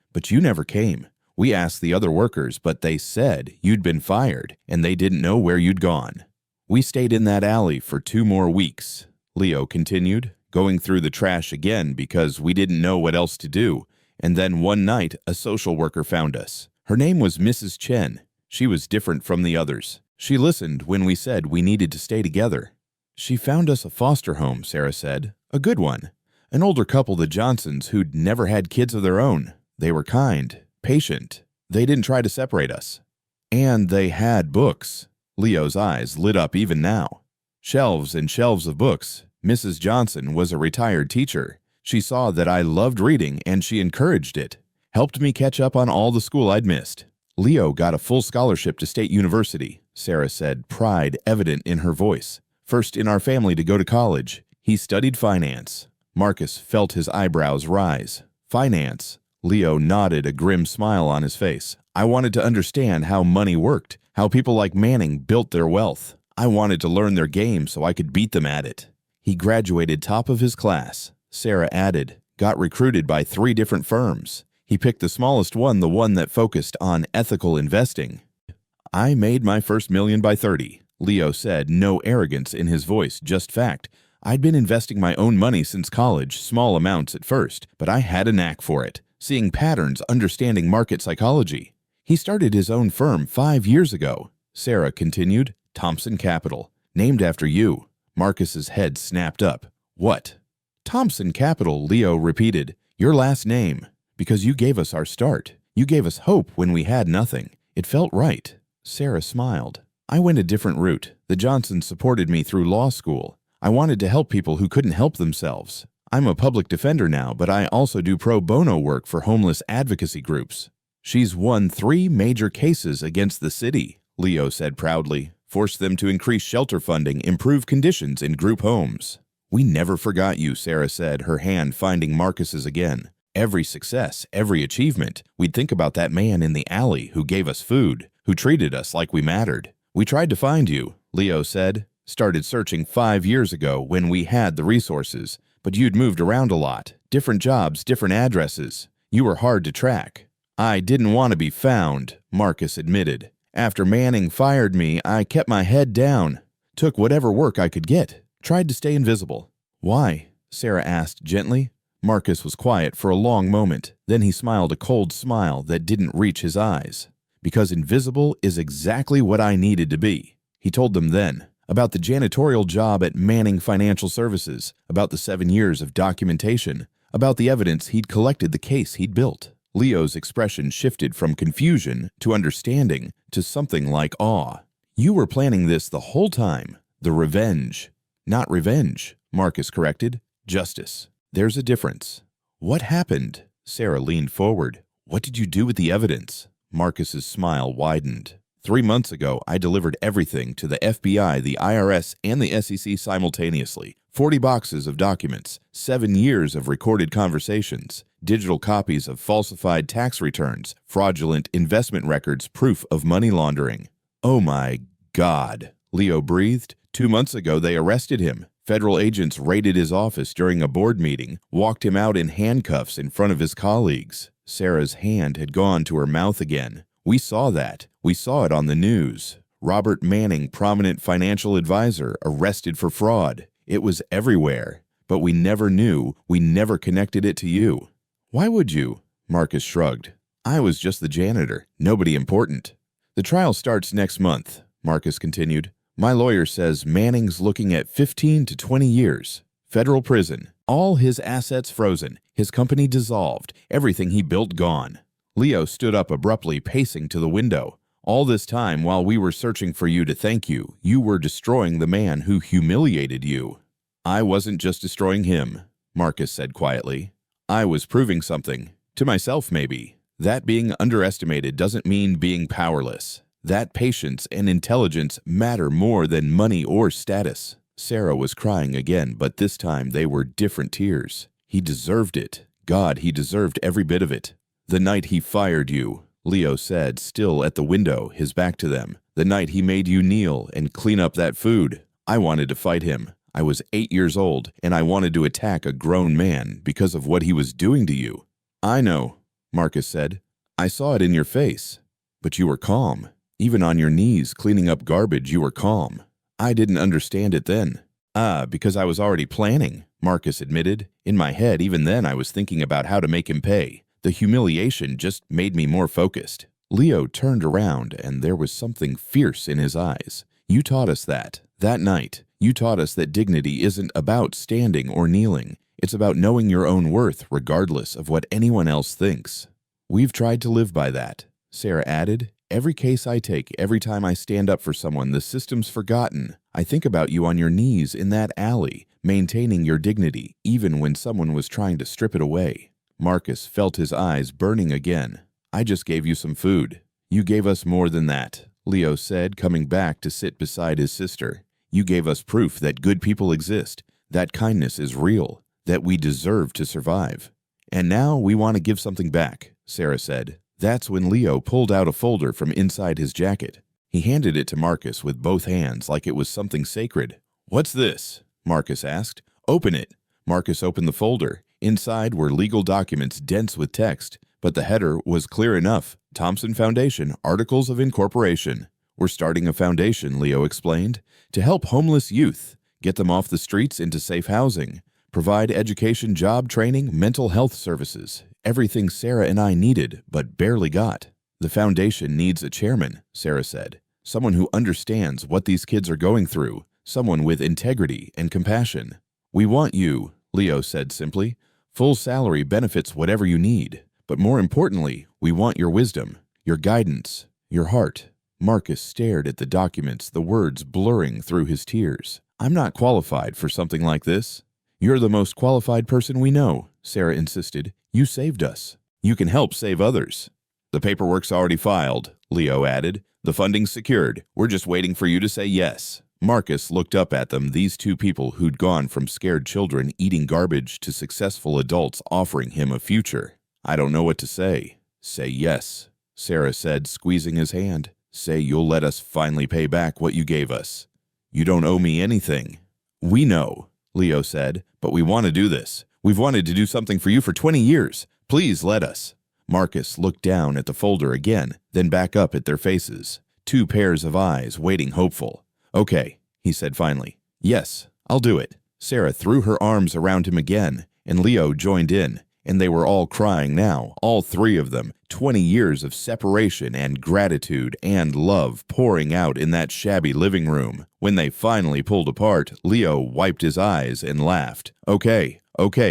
but you never came. We asked the other workers, but they said you'd been fired and they didn't know where you'd gone. We stayed in that alley for 2 more weeks, Leo continued, going through the trash again because we didn't know what else to do. And then one night, a social worker found us. Her name was Mrs. Chen. She was different from the others. She listened when we said we needed to stay together. She found us a foster home, Sarah said. A good one. An older couple, the Johnsons, who'd never had kids of their own. They were kind, patient. They didn't try to separate us. And they had books. Leo's eyes lit up even now. Shelves and shelves of books. Mrs. Johnson was a retired teacher. She saw that I loved reading and she encouraged it. Helped me catch up on all the school I'd missed. Leo got a full scholarship to State University, Sarah said, pride evident in her voice. First in our family to go to college. He studied finance. Marcus felt his eyebrows rise. Finance. Leo nodded, a grim smile on his face. I wanted to understand how money worked, how people like Manning built their wealth. I wanted to learn their game so I could beat them at it. He graduated top of his class, Sarah added, got recruited by 3 different firms. He picked the smallest one, the one that focused on ethical investing. I made my first million by 30, Leo said, no arrogance in his voice, just fact. I'd been investing my own money since college, small amounts at first, but I had a knack for it, seeing patterns, understanding market psychology. He started his own firm 5 years ago, Sarah continued, Thompson Capital, named after you. Marcus's head snapped up. What? Thompson Capital, Leo repeated. Your last name. Because you gave us our start. You gave us hope when we had nothing. It felt right. Sarah smiled. I went a different route. The Johnsons supported me through law school. I wanted to help people who couldn't help themselves. I'm a public defender now, but I also do pro bono work for homeless advocacy groups. She's won 3 major cases against the city, Leo said proudly. Forced them to increase shelter funding, improve conditions in group homes. We never forgot you, Sarah said, her hand finding Marcus's again. Every success, every achievement, we'd think about that man in the alley who gave us food, who treated us like we mattered. We tried to find you, Leo said. Started searching 5 years ago when we had the resources, but you'd moved around a lot. Different jobs, different addresses. You were hard to track. I didn't want to be found, Marcus admitted. After Manning fired me, I kept my head down. Took whatever work I could get. Tried to stay invisible. Why? Sarah asked gently. Marcus was quiet for a long moment. Then he smiled a cold smile that didn't reach his eyes. Because invisible is exactly what I needed to be. He told them then. About the janitorial job at Manning Financial Services. About the 7 years of documentation. About the evidence he'd collected, the case he'd built. Leo's expression shifted from confusion to understanding to something like awe. You were planning this the whole time. The revenge. Not revenge, Marcus corrected. Justice. There's a difference. What happened? Sarah leaned forward. What did you do with the evidence? Marcus's smile widened. 3 months ago, I delivered everything to the FBI, the IRS, and the SEC simultaneously. 40 boxes of documents, 7 years of recorded conversations, digital copies of falsified tax returns, fraudulent investment records, proof of money laundering. Oh my God, Leo breathed. 2 months ago, they arrested him. Federal agents raided his office during a board meeting, walked him out in handcuffs in front of his colleagues. Sarah's hand had gone to her mouth again. We saw that. We saw it on the news. Robert Manning, prominent financial advisor, arrested for fraud. It was everywhere. But we never knew. We never connected it to you. Why would you? Marcus shrugged. I was just the janitor. Nobody important. The trial starts next month, Marcus continued. My lawyer says Manning's looking at 15 to 20 years. Federal prison. All his assets frozen. His company dissolved. Everything he built gone. Leo stood up abruptly, pacing to the window. All this time, while we were searching for you to thank you, you were destroying the man who humiliated you. I wasn't just destroying him, Marcus said quietly. I was proving something. To myself, maybe. That being underestimated doesn't mean being powerless. That patience and intelligence matter more than money or status. Sarah was crying again, but this time they were different tears. He deserved it. God, he deserved every bit of it. The night he fired you, Leo said, still at the window, his back to them. The night he made you kneel and clean up that food. I wanted to fight him. I was 8 years old, and I wanted to attack a grown man because of what he was doing to you. I know, Marcus said. I saw it in your face. But you were calm. Even on your knees cleaning up garbage, you were calm. I didn't understand it then. Because I was already planning, Marcus admitted. In my head, even then I was thinking about how to make him pay. The humiliation just made me more focused. Leo turned around, and there was something fierce in his eyes. You taught us that night. You taught us that dignity isn't about standing or kneeling. It's about knowing your own worth regardless of what anyone else thinks. We've tried to live by that, Sarah added. Every case I take, every time I stand up for someone, the system's forgotten. I think about you on your knees in that alley, maintaining your dignity, even when someone was trying to strip it away. Marcus felt his eyes burning again. I just gave you some food. You gave us more than that, Leo said, coming back to sit beside his sister. You gave us proof that good people exist, that kindness is real, that we deserve to survive. And now we want to give something back, Sarah said. That's when Leo pulled out a folder from inside his jacket. He handed it to Marcus with both hands like it was something sacred. What's this? Marcus asked. Open it. Marcus opened the folder. Inside were legal documents dense with text, but the header was clear enough. Thompson Foundation, Articles of Incorporation. We're starting a foundation, Leo explained, to help homeless youth, get them off the streets into safe housing, provide education, job training, mental health services, everything Sarah and I needed but barely got. The foundation needs a chairman, Sarah said, someone who understands what these kids are going through, someone with integrity and compassion. We want you, Leo said simply. Full salary benefits, whatever you need. But more importantly, we want your wisdom, your guidance, your heart. Marcus stared at the documents, the words blurring through his tears. I'm not qualified for something like this. You're the most qualified person we know, Sarah insisted. You saved us. You can help save others. The paperwork's already filed, Leo added. The funding's secured. We're just waiting for you to say yes. Marcus looked up at them, these two people who'd gone from scared children eating garbage to successful adults offering him a future. I don't know what to say. Say yes, Sarah said, squeezing his hand. Say you'll let us finally pay back what you gave us. You don't owe me anything. We know, Leo said, but we want to do this. We've wanted to do something for you for 20 years. Please let us. Marcus looked down at the folder again, then back up at their faces. Two pairs of eyes waiting hopeful. Okay, he said finally. Yes, I'll do it. Sarah threw her arms around him again, and Leo joined in. And they were all crying now, all three of them, 20 years of separation and gratitude and love pouring out in that shabby living room. When they finally pulled apart, Leo wiped his eyes and laughed. Okay,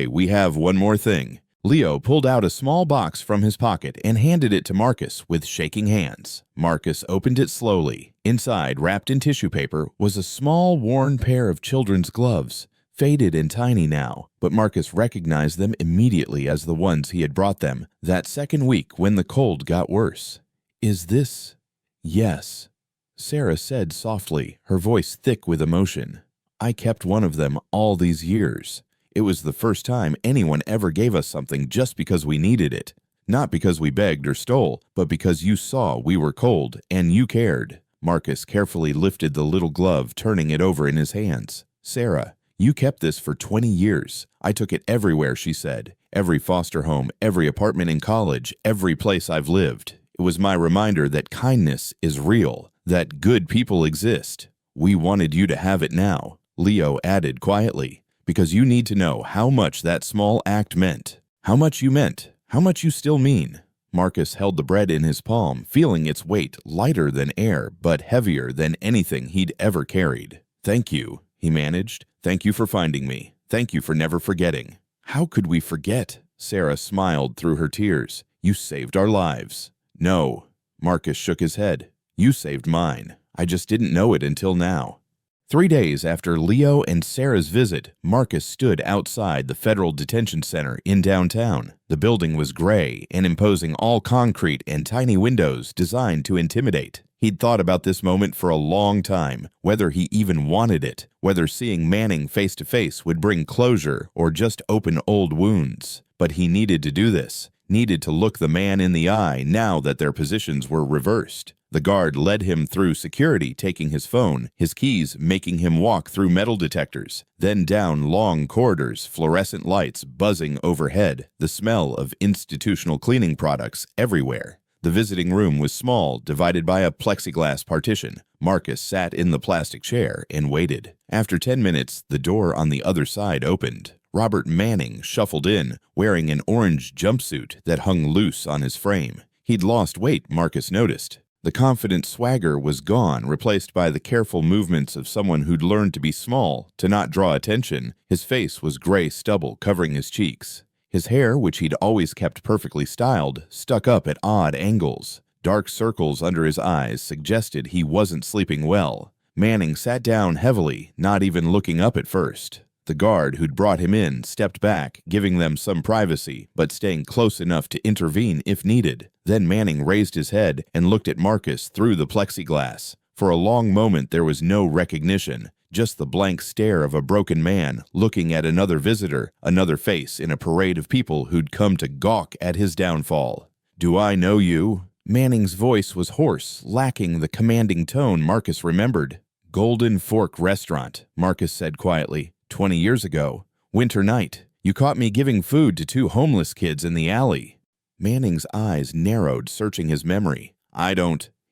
we have one more thing. Leo pulled out a small box from his pocket and handed it to Marcus with shaking hands. Marcus opened it slowly. Inside, wrapped in tissue paper, was a small, worn pair of children's gloves. Faded and tiny now, but Marcus recognized them immediately as the ones he had brought them that second week when the cold got worse. Is this? Yes, Sarah said softly, her voice thick with emotion. I kept one of them all these years. It was the first time anyone ever gave us something just because we needed it. Not because we begged or stole, but because you saw we were cold and you cared. Marcus carefully lifted the little glove, turning it over in his hands. Sarah, you kept this for 20 years. I took it everywhere, she said. Every foster home, every apartment in college, every place I've lived. It was my reminder that kindness is real, that good people exist. We wanted you to have it now, Leo added quietly, because you need to know how much that small act meant. How much you meant. How much you still mean. Marcus held the bread in his palm, feeling its weight lighter than air, but heavier than anything he'd ever carried. Thank you, he managed. Thank you for finding me. Thank you for never forgetting. How could we forget? Sarah smiled through her tears. You saved our lives. No. Marcus shook his head. You saved mine. I just didn't know it until now. 3 days after Leo and Sarah's visit, Marcus stood outside the Federal Detention Center in downtown. The building was gray and imposing, all concrete and tiny windows designed to intimidate. He'd thought about this moment for a long time, whether he even wanted it, whether seeing Manning face to face would bring closure or just open old wounds. But he needed to do this, needed to look the man in the eye now that their positions were reversed. The guard led him through security, taking his phone, his keys making him walk through metal detectors, then down long corridors, fluorescent lights buzzing overhead, the smell of institutional cleaning products everywhere. The visiting room was small, divided by a plexiglass partition. Marcus sat in the plastic chair and waited. After 10 minutes, the door on the other side opened. Robert Manning shuffled in, wearing an orange jumpsuit that hung loose on his frame. He'd lost weight, Marcus noticed. The confident swagger was gone, replaced by the careful movements of someone who'd learned to be small, to not draw attention. His face was gray stubble covering his cheeks. His hair, which he'd always kept perfectly styled, stuck up at odd angles. Dark circles under his eyes suggested he wasn't sleeping well. Manning sat down heavily, not even looking up at first. The guard who'd brought him in stepped back, giving them some privacy, but staying close enough to intervene if needed. Then Manning raised his head and looked at Marcus through the plexiglass. For a long moment there was no recognition, just the blank stare of a broken man looking at another visitor, another face in a parade of people who'd come to gawk at his downfall. "Do I know you?" Manning's voice was hoarse, lacking the commanding tone Marcus remembered. "Golden Fork Restaurant," Marcus said quietly. 20 years ago. Winter night. You caught me giving food to 2 homeless kids in the alley." Manning's eyes narrowed, searching his memory.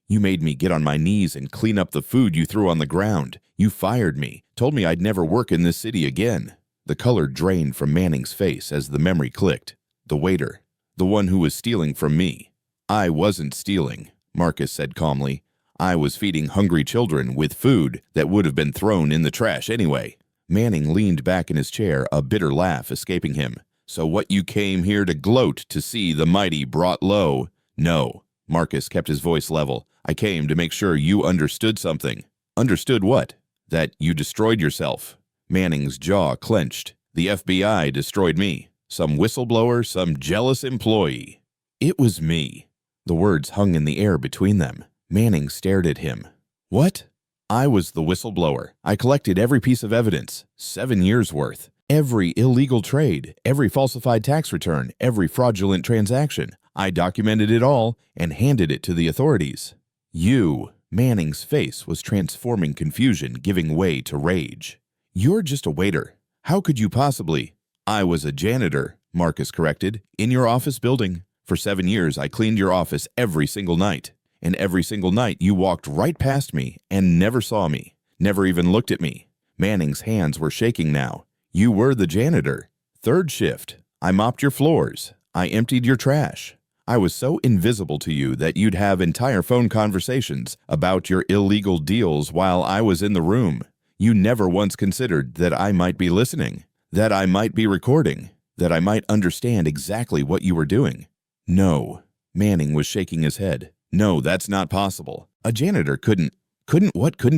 You made me get on my knees and clean up the food you threw on the ground. You fired me, told me I'd never work in this city again." The color drained from Manning's face as the memory clicked. The waiter. The one who was stealing from me. "I wasn't stealing," Marcus said calmly. "I was feeding hungry children with food that would have been thrown in the trash anyway." Manning leaned back in his chair, a bitter laugh escaping him. "So what, you came here to gloat to see the mighty brought low?" "No." Marcus kept his voice level. "I came to make sure you understood something." "Understood what?" "That you destroyed yourself." Manning's jaw clenched. "The FBI destroyed me. Some whistleblower, some jealous employee." "It was me." The words hung in the air between them. Manning stared at him. "What?" "I was the whistleblower. I collected every piece of evidence, 7 years worth. Every illegal trade, every falsified tax return, every fraudulent transaction. I documented it all and handed it to the authorities." "You." Manning's face was transforming confusion, giving way to rage. "You're just a waiter. How could you possibly—" "I was a janitor," Marcus corrected, "in your office building. For 7 years, I cleaned your office every single night. And every single night you walked right past me and never saw me, never even looked at me." Manning's hands were shaking now. "You were the janitor. 3rd shift. I mopped your floors. I emptied your trash. I was so invisible to you that you'd have entire phone conversations about your illegal deals while I was in the room. You never once considered that I might be listening, that I might be recording, that I might understand exactly what you were doing." "No." Manning was shaking his head. "No, that's not possible. A janitor couldn't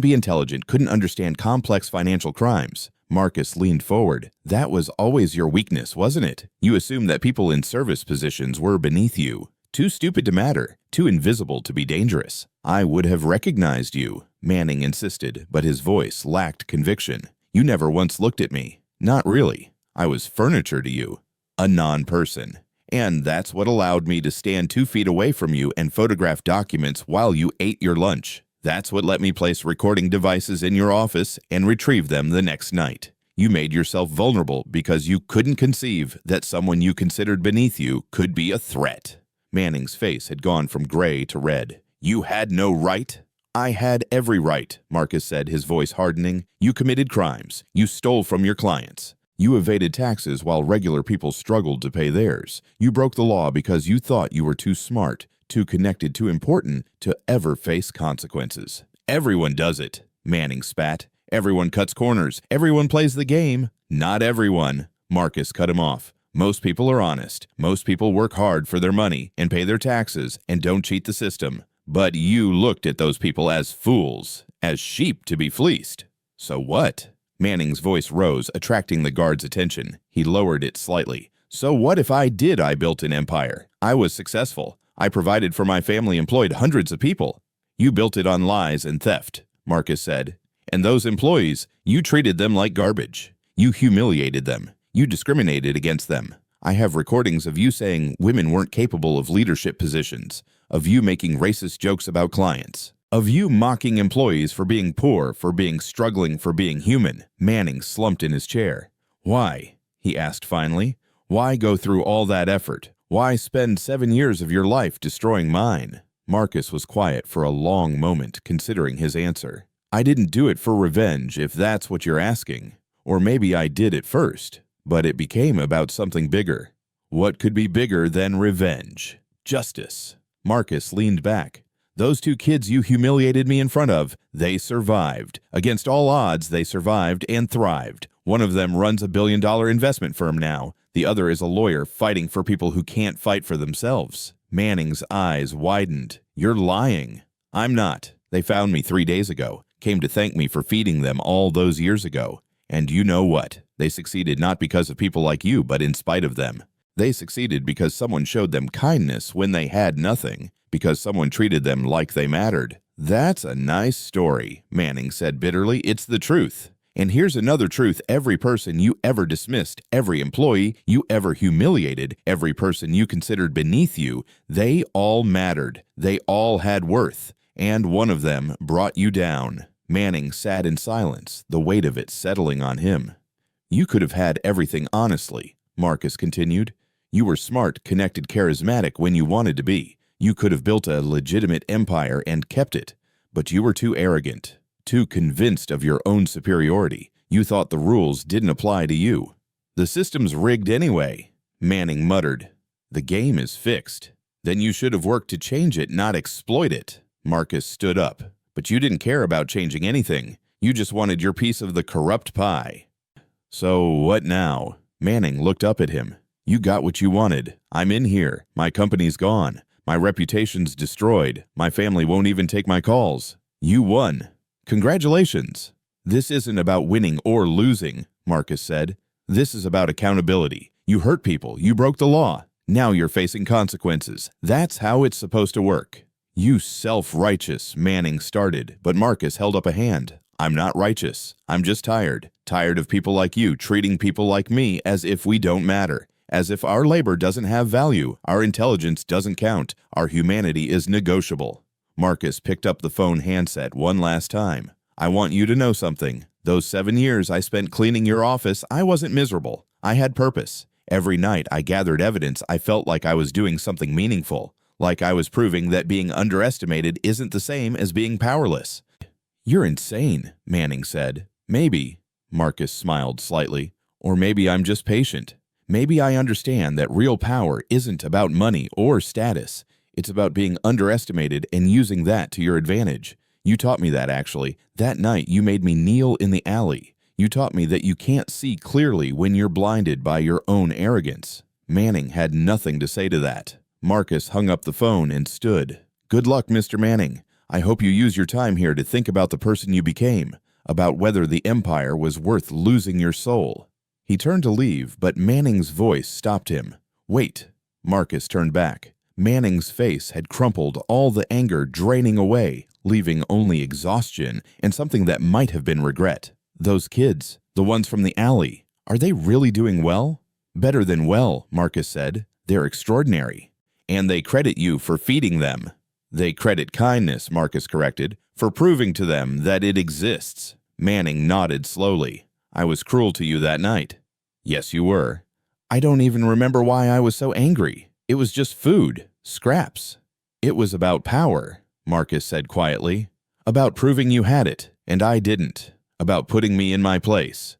be intelligent, couldn't understand complex financial crimes." Marcus leaned forward. "That was always your weakness, wasn't it? You assumed that people in service positions were beneath you. Too stupid to matter, too invisible to be dangerous. I would have recognized you," Manning insisted, but his voice lacked conviction. "You never once looked at me. Not really. I was furniture to you. A non-person. And that's what allowed me to stand 2 feet away from you and photograph documents while you ate your lunch. That's what let me place recording devices in your office and retrieve them the next night. You made yourself vulnerable because you couldn't conceive that someone you considered beneath you could be a threat." Manning's face had gone from gray to red. "You had no right?" "I had every right," Marcus said, his voice hardening. "You committed crimes. You stole from your clients. You evaded taxes while regular people struggled to pay theirs. You broke the law because you thought you were too smart, too connected, too important to ever face consequences." "Everyone does it," Manning spat. "Everyone cuts corners. Everyone plays the game." "Not everyone," Marcus cut him off. "Most people are honest. Most people work hard for their money and pay their taxes and don't cheat the system. But you looked at those people as fools, as sheep to be fleeced." So what? Manning's voice rose, attracting the guard's attention. He lowered it slightly. So what if I built an empire? I was successful. I provided for my family, employed hundreds of people. You built it on lies and theft, Marcus said. And those employees, you treated them like garbage. You humiliated them. You discriminated against them. I have recordings of you saying women weren't capable of leadership positions, of you making racist jokes about clients, of you mocking employees for being poor, for being struggling, for being human. Manning slumped in his chair. Why? He asked finally. Why go through all that effort? Why spend 7 years of your life destroying mine? Marcus was quiet for a long moment, considering his answer. I didn't do it for revenge, if that's what you're asking. Or maybe I did at first, but it became about something bigger. What could be bigger than revenge? Justice. Marcus leaned back. Those 2 kids you humiliated me in front of, they survived. Against all odds, they survived and thrived. One of them runs a billion-dollar investment firm now. The other is a lawyer fighting for people who can't fight for themselves. Manning's eyes widened. You're lying. I'm not. They found me 3 days ago, came to thank me for feeding them all those years ago. And you know what? They succeeded not because of people like you, but in spite of them. They succeeded because someone showed them kindness when they had nothing, because someone treated them like they mattered. That's a nice story, Manning said bitterly. It's the truth. And here's another truth. Every person you ever dismissed, every employee you ever humiliated, every person you considered beneath you, they all mattered. They all had worth. And one of them brought you down. Manning sat in silence, the weight of it settling on him. You could have had everything honestly, Marcus continued. You were smart, connected, charismatic when you wanted to be. You could have built a legitimate empire and kept it. But you were too arrogant. Too convinced of your own superiority. You thought the rules didn't apply to you. The system's rigged anyway, Manning muttered. The game is fixed. Then you should have worked to change it, not exploit it. Marcus stood up. But you didn't care about changing anything. You just wanted your piece of the corrupt pie. So what now? Manning looked up at him. You got what you wanted. I'm in here. My company's gone. My reputation's destroyed. My family won't even take my calls. You won. Congratulations. This isn't about winning or losing, Marcus said. This is about accountability. You hurt people. You broke the law. Now you're facing consequences. That's how it's supposed to work. You self-righteous, Manning started, but Marcus held up a hand. I'm not righteous. I'm just tired. Tired of people like you treating people like me as if we don't matter. As if our labor doesn't have value, our intelligence doesn't count, our humanity is negotiable. Marcus picked up the phone handset one last time. I want you to know something. Those 7 years I spent cleaning your office, I wasn't miserable. I had purpose. Every night I gathered evidence. I felt like I was doing something meaningful, like I was proving that being underestimated isn't the same as being powerless. You're insane, Manning said. Maybe, Marcus smiled slightly, or maybe I'm just patient. Maybe I understand that real power isn't about money or status. It's about being underestimated and using that to your advantage. You taught me that, actually. That night, you made me kneel in the alley. You taught me that you can't see clearly when you're blinded by your own arrogance. Manning had nothing to say to that. Marcus hung up the phone and stood. Good luck, Mr. Manning. I hope you use your time here to think about the person you became, about whether the empire was worth losing your soul. He turned to leave, but Manning's voice stopped him. Wait. Marcus turned back. Manning's face had crumpled, all the anger draining away, leaving only exhaustion and something that might have been regret. Those kids, the ones from the alley, are they really doing well? Better than well, Marcus said. They're extraordinary. And they credit you for feeding them. They credit kindness, Marcus corrected, for proving to them that it exists. Manning nodded slowly. I was cruel to you that night. Yes, you were. I don't even remember why I was so angry. It was just food, scraps. It was about power, Marcus said quietly. About proving you had it, and I didn't. About putting me in my place.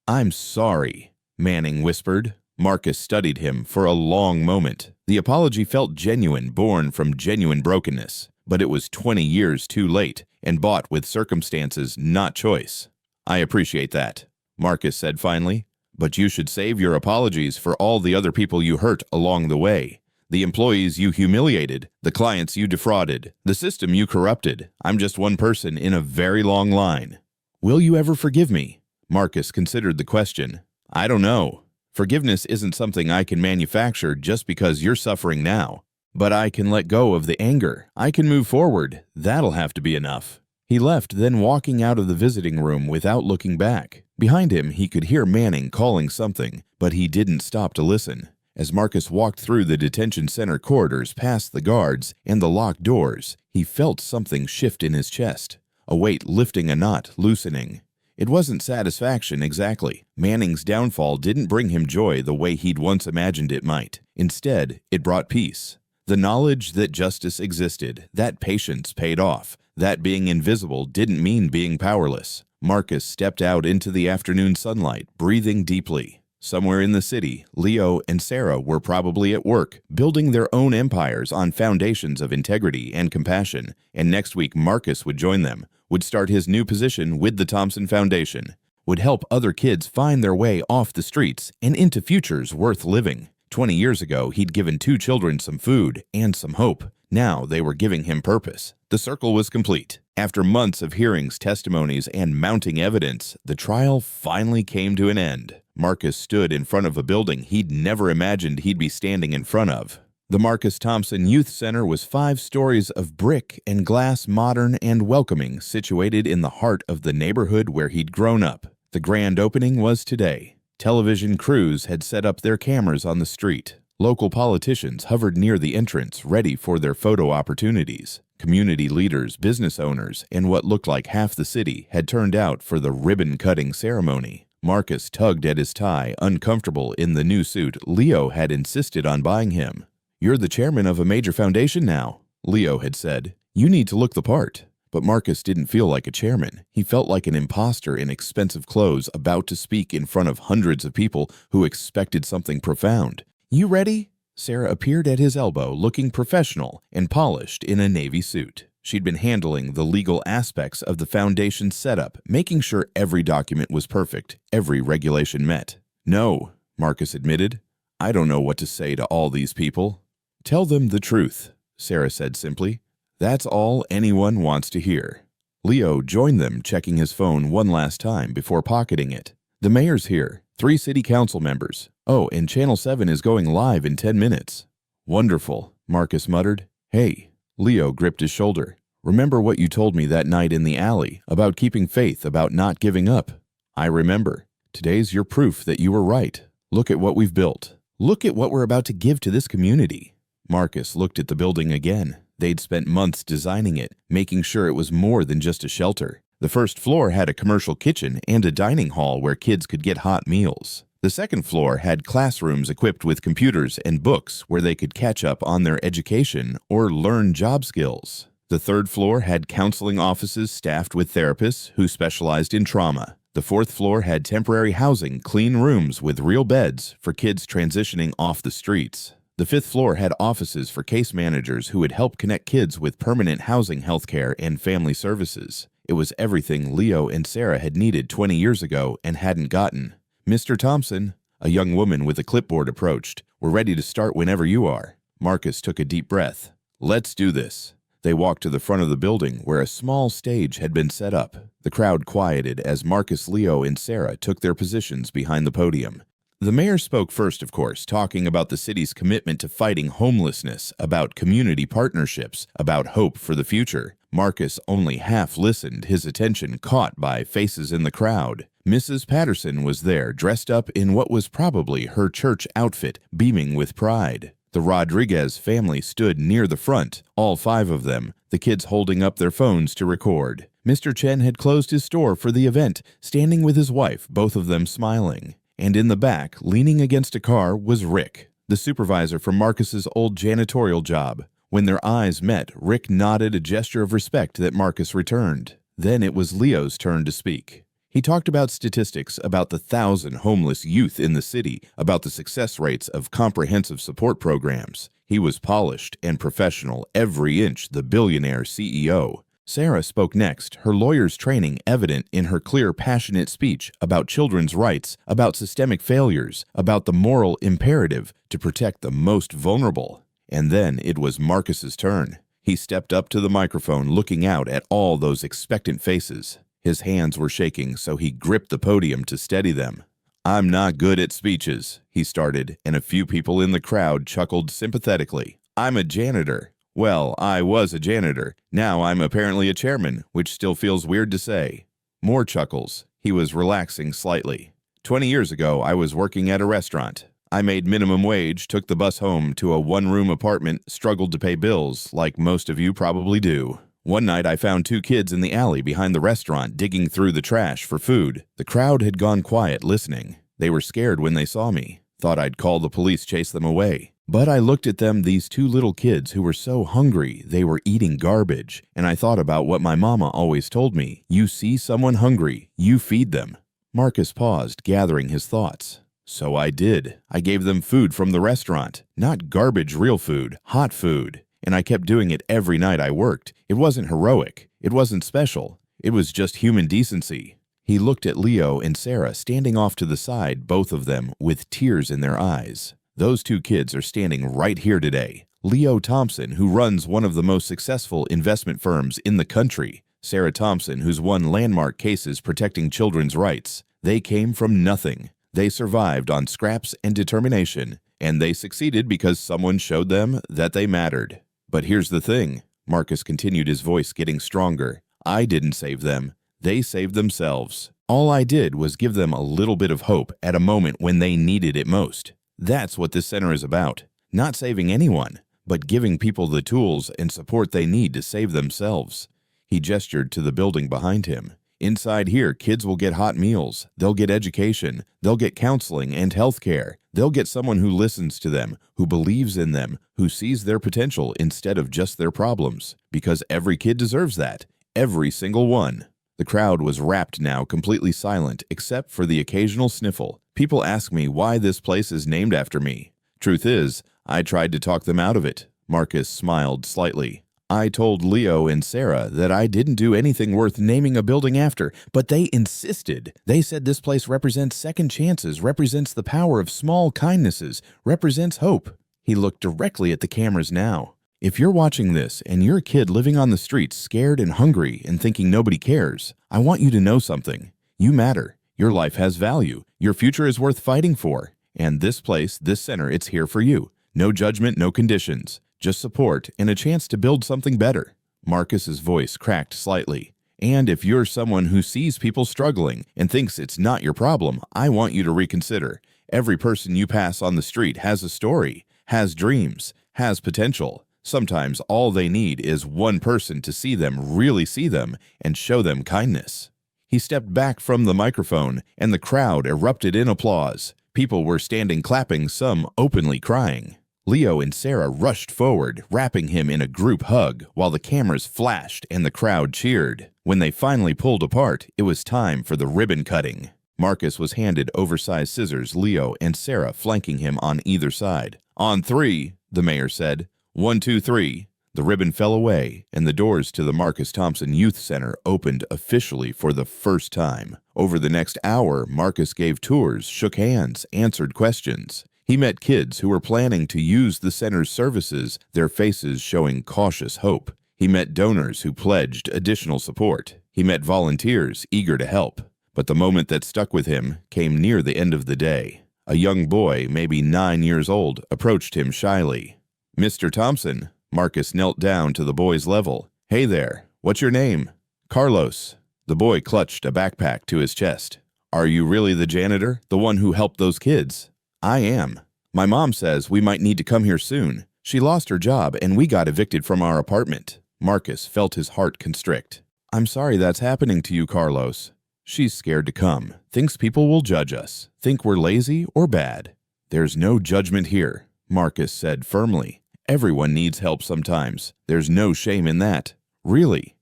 I'm sorry, Manning whispered. Marcus studied him for a long moment. The apology felt genuine, born from genuine brokenness, but it was 20 years too late and bought with circumstances, not choice. I appreciate that, Marcus said finally, but you should save your apologies for all the other people you hurt along the way. The employees you humiliated, the clients you defrauded, the system you corrupted. I'm just one person in a very long line. Will you ever forgive me? Marcus considered the question. I don't know. Forgiveness isn't something I can manufacture just because you're suffering now. But I can let go of the anger. I can move forward. That'll have to be enough. He left, then walking out of the visiting room without looking back. Behind him, he could hear Manning calling something, but he didn't stop to listen. As Marcus walked through the detention center corridors past the guards and the locked doors, he felt something shift in his chest, a weight lifting, a knot loosening. It wasn't satisfaction exactly. Manning's downfall didn't bring him joy the way he'd once imagined it might. Instead, it brought peace. The knowledge that justice existed, that patience paid off, that being invisible didn't mean being powerless. Marcus stepped out into the afternoon sunlight, breathing deeply. Somewhere in the city, Leo and Sarah were probably at work, building their own empires on foundations of integrity and compassion, and next week Marcus would join them, would start his new position with the Thompson Foundation, would help other kids find their way off the streets and into futures worth living. 20 years ago, he'd given 2 children some food and some hope. Now they were giving him purpose. The circle was complete. After months of hearings, testimonies, and mounting evidence, the trial finally came to an end. Marcus stood in front of a building he'd never imagined he'd be standing in front of. The Marcus Thompson Youth Center was 5 stories of brick and glass, modern and welcoming, situated in the heart of the neighborhood where he'd grown up. The grand opening was today. Television crews had set up their cameras on the street. Local politicians hovered near the entrance, ready for their photo opportunities. Community leaders, business owners, and what looked like half the city had turned out for the ribbon-cutting ceremony. Marcus tugged at his tie, uncomfortable in the new suit Leo had insisted on buying him. "You're the chairman of a major foundation now," Leo had said. "You need to look the part." But Marcus didn't feel like a chairman. He felt like an imposter in expensive clothes about to speak in front of hundreds of people who expected something profound. "You ready?" Sarah appeared at his elbow, looking professional and polished in a navy suit. She'd been handling the legal aspects of the foundation's setup, making sure every document was perfect, every regulation met. "No," Marcus admitted. "I don't know what to say to all these people." "Tell them the truth," Sarah said simply. "That's all anyone wants to hear." Leo joined them, checking his phone one last time before pocketing it. "The mayor's here, 3 city council members. Oh, and Channel 7 is going live in 10 minutes. "Wonderful," Marcus muttered. "Hey," Leo gripped his shoulder. "Remember what you told me that night in the alley, about keeping faith, about not giving up?" "I remember. Today's your proof that you were right. Look at what we've built. Look at what we're about to give to this community." Marcus looked at the building again. They'd spent months designing it, making sure it was more than just a shelter. The first floor had a commercial kitchen and a dining hall where kids could get hot meals. The second floor had classrooms equipped with computers and books where they could catch up on their education or learn job skills. The third floor had counseling offices staffed with therapists who specialized in trauma. The fourth floor had temporary housing, clean rooms with real beds for kids transitioning off the streets. The fifth floor had offices for case managers who would help connect kids with permanent housing, healthcare, and family services. It was everything Leo and Sarah had needed 20 years ago and hadn't gotten. "Mr. Thompson," a young woman with a clipboard approached. "We're ready to start whenever you are." Marcus took a deep breath. "Let's do this." They walked to the front of the building where a small stage had been set up. The crowd quieted as Marcus, Leo, and Sarah took their positions behind the podium. The mayor spoke first, of course, talking about the city's commitment to fighting homelessness, about community partnerships, about hope for the future. Marcus only half listened, his attention caught by faces in the crowd. Mrs. Patterson was there, dressed up in what was probably her church outfit, beaming with pride. The Rodriguez family stood near the front, all 5 of them, the kids holding up their phones to record. Mr. Chen had closed his store for the event, standing with his wife, both of them smiling. And in the back, leaning against a car, was Rick, the supervisor from Marcus's old janitorial job. When their eyes met, Rick nodded a gesture of respect that Marcus returned. Then it was Leo's turn to speak. He talked about statistics, about the 1,000 homeless youth in the city, about the success rates of comprehensive support programs. He was polished and professional, every inch the billionaire CEO. Sarah spoke next, her lawyer's training evident in her clear, passionate speech about children's rights, about systemic failures, about the moral imperative to protect the most vulnerable. And then it was Marcus's turn. He stepped up to the microphone, looking out at all those expectant faces. His hands were shaking, so he gripped the podium to steady them. "I'm not good at speeches," he started, and a few people in the crowd chuckled sympathetically. "I'm a janitor. Well, I was a janitor. Now I'm apparently a chairman, which still feels weird to say." More chuckles. He was relaxing slightly. 20 years ago, I was working at a restaurant. I made minimum wage, took the bus home to a one-room apartment, struggled to pay bills, like most of you probably do. One night I found two kids in the alley behind the restaurant digging through the trash for food. The crowd had gone quiet listening. They were scared when they saw me. Thought I'd call the police, chase them away. But I looked at them, these two little kids who were so hungry they were eating garbage, and I thought about what my mama always told me. You see someone hungry, you feed them. Marcus paused, gathering his thoughts. So I did. I gave them food from the restaurant. Not garbage, real food, hot food. And I kept doing it every night I worked. It wasn't heroic. It wasn't special. It was just human decency. He looked at Leo and Sarah standing off to the side, both of them with tears in their eyes. Those two kids are standing right here today. Leo Thompson, who runs one of the most successful investment firms in the country. Sarah Thompson, who's won landmark cases protecting children's rights. They came from nothing. They survived on scraps and determination, and they succeeded because someone showed them that they mattered. But here's the thing, Marcus continued, his voice getting stronger. I didn't save them. They saved themselves. All I did was give them a little bit of hope at a moment when they needed it most. That's what this center is about. Not saving anyone, but giving people the tools and support they need to save themselves. He gestured to the building behind him. Inside here, kids will get hot meals, they'll get education, they'll get counseling and health care. They'll get someone who listens to them, who believes in them, who sees their potential instead of just their problems. Because every kid deserves that. Every single one. The crowd was wrapped now, completely silent, except for the occasional sniffle. People ask me why this place is named after me. Truth is, I tried to talk them out of it. Marcus smiled slightly. I told Leo and Sarah that I didn't do anything worth naming a building after, but they insisted. They said this place represents second chances, represents the power of small kindnesses, represents hope. He looked directly at the cameras now. If you're watching this and you're a kid living on the streets, scared and hungry and thinking nobody cares, I want you to know something. You matter. Your life has value. Your future is worth fighting for. And this place, this center, it's here for you. No judgment, no conditions. Just support and a chance to build something better. Marcus's voice cracked slightly. And if you're someone who sees people struggling and thinks it's not your problem, I want you to reconsider. Every person you pass on the street has a story, has dreams, has potential. Sometimes all they need is one person to see them, really see them, and show them kindness. He stepped back from the microphone, and the crowd erupted in applause. People were standing clapping, some openly crying. Leo and Sarah rushed forward, wrapping him in a group hug, while the cameras flashed and the crowd cheered. When they finally pulled apart, it was time for the ribbon cutting. Marcus was handed oversized scissors, Leo and Sarah flanking him on either side. "On three," the mayor said. 1, 2, 3. The ribbon fell away, and the doors to the Marcus Thompson Youth Center opened officially for the first time. Over the next hour, Marcus gave tours, shook hands, answered questions. He met kids who were planning to use the center's services, their faces showing cautious hope. He met donors who pledged additional support. He met volunteers eager to help. But the moment that stuck with him came near the end of the day. A young boy, maybe 9 years old, approached him shyly. "Mr. Thompson." Marcus knelt down to the boy's level. "Hey there, what's your name?" "Carlos." The boy clutched a backpack to his chest. "Are you really the janitor, the one who helped those kids?" "I am. My mom says we might need to come here soon. She lost her job and we got evicted from our apartment." Marcus felt his heart constrict. "I'm sorry that's happening to you, Carlos." "She's scared to come. Thinks people will judge us. Think we're lazy or bad." "There's no judgment here," Marcus said firmly. "Everyone needs help sometimes. There's no shame in that. Really.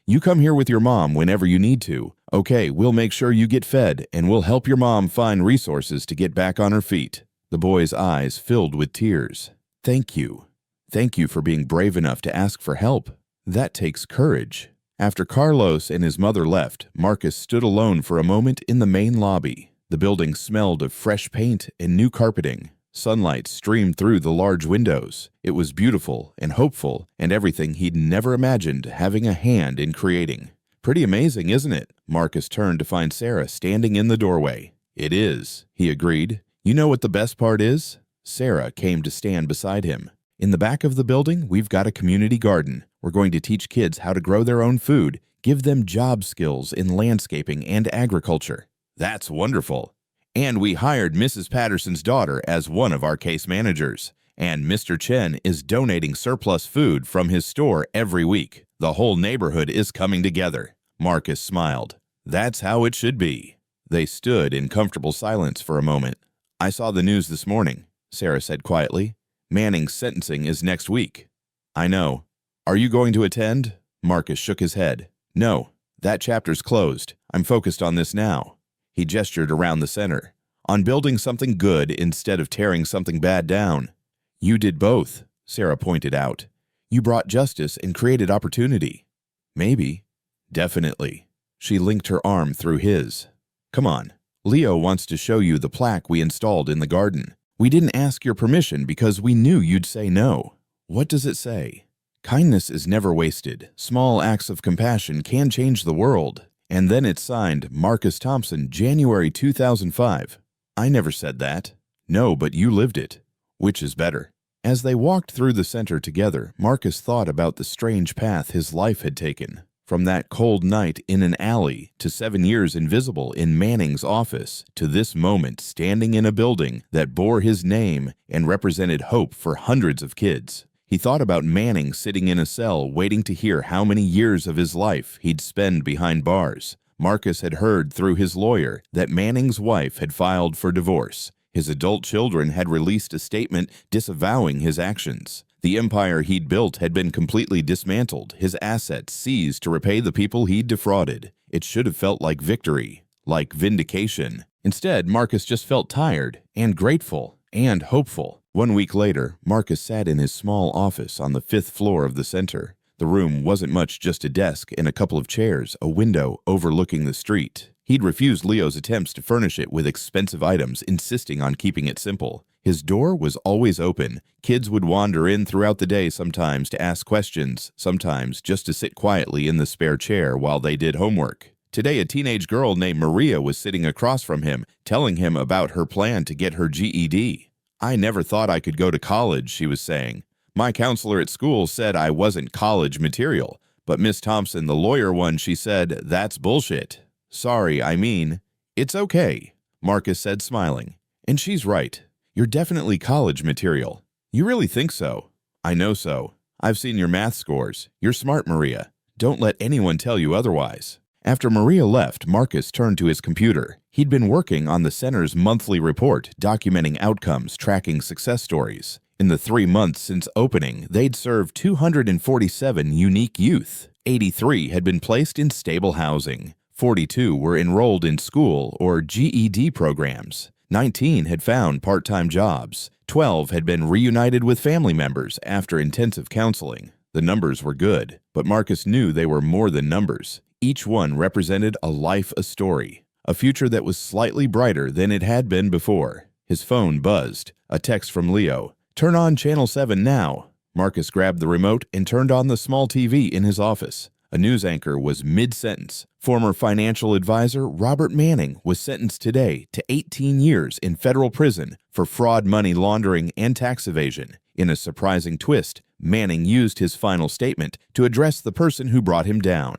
You come here with your mom whenever you need to. Okay, we'll make sure you get fed, and we'll help your mom find resources to get back on her feet." The boy's eyes filled with tears. "Thank you. Thank you for being brave enough to ask for help. That takes courage." After Carlos and his mother left, Marcus stood alone for a moment in the main lobby. The building smelled of fresh paint and new carpeting. Sunlight streamed through the large windows. It was beautiful and hopeful, and everything he'd never imagined having a hand in creating. Pretty amazing, isn't it? Marcus turned to find Sarah standing in the doorway. It is, he agreed. You know what the best part is? Sarah came to stand beside him. In the back of the building, we've got a community garden. We're going to teach kids how to grow their own food, give them job skills in landscaping and agriculture. That's wonderful. And we hired Mrs. Patterson's daughter as one of our case managers. And Mr. Chen is donating surplus food from his store every week. The whole neighborhood is coming together. Marcus smiled. That's how it should be. They stood in comfortable silence for a moment. I saw the news this morning, Sarah said quietly. Manning's sentencing is next week. I know. Are you going to attend? Marcus shook his head. No, that chapter's closed. I'm focused on this now. He gestured around the center. On building something good instead of tearing something bad down. You did both, Sarah pointed out. You brought justice and created opportunity. Maybe. Definitely. She linked her arm through his. Come on. Leo wants to show you the plaque we installed in the garden. We didn't ask your permission because we knew you'd say no. What does it say? Kindness is never wasted. Small acts of compassion can change the world. And then it's signed Marcus Thompson, January 2005. I never said that. No, but you lived it. Which is better? As they walked through the center together, Marcus thought about the strange path his life had taken. From that cold night in an alley to 7 years invisible in Manning's office to this moment standing in a building that bore his name and represented hope for hundreds of kids. He thought about Manning sitting in a cell waiting to hear how many years of his life he'd spend behind bars. Marcus had heard through his lawyer that Manning's wife had filed for divorce. His adult children had released a statement disavowing his actions. The empire he'd built had been completely dismantled, his assets seized to repay the people he'd defrauded. It should have felt like victory, like vindication. Instead, Marcus just felt tired and grateful and hopeful. 1 week later, Marcus sat in his small office on the 5th floor of the center. The room wasn't much, just a desk and a couple of chairs, a window overlooking the street. He'd refused Leo's attempts to furnish it with expensive items, insisting on keeping it simple. His door was always open. Kids would wander in throughout the day, sometimes to ask questions, sometimes just to sit quietly in the spare chair while they did homework. Today, a teenage girl named Maria was sitting across from him, telling him about her plan to get her GED. I never thought I could go to college, she was saying. My counselor at school said I wasn't college material, but Miss Thompson, the lawyer one, she said, that's bullshit. Sorry, I mean, it's okay, Marcus said, smiling. And she's right. You're definitely college material. You really think so? I know so. I've seen your math scores. You're smart, Maria. Don't let anyone tell you otherwise. After Maria left, Marcus turned to his computer. He'd been working on the center's monthly report, documenting outcomes, tracking success stories. In the 3 months since opening, they'd served 247 unique youth. 83 had been placed in stable housing. 42 were enrolled in school or GED programs. 19 had found part-time jobs. 12 had been reunited with family members after intensive counseling. The numbers were good, but Marcus knew they were more than numbers. Each one represented a life, a story, a future that was slightly brighter than it had been before. His phone buzzed. A text from Leo. Turn on Channel 7 now. Marcus grabbed the remote and turned on the small TV in his office. A news anchor was mid-sentence. Former financial advisor Robert Manning was sentenced today to 18 years in federal prison for fraud, money laundering, and tax evasion. In a surprising twist, Manning used his final statement to address the person who brought him down.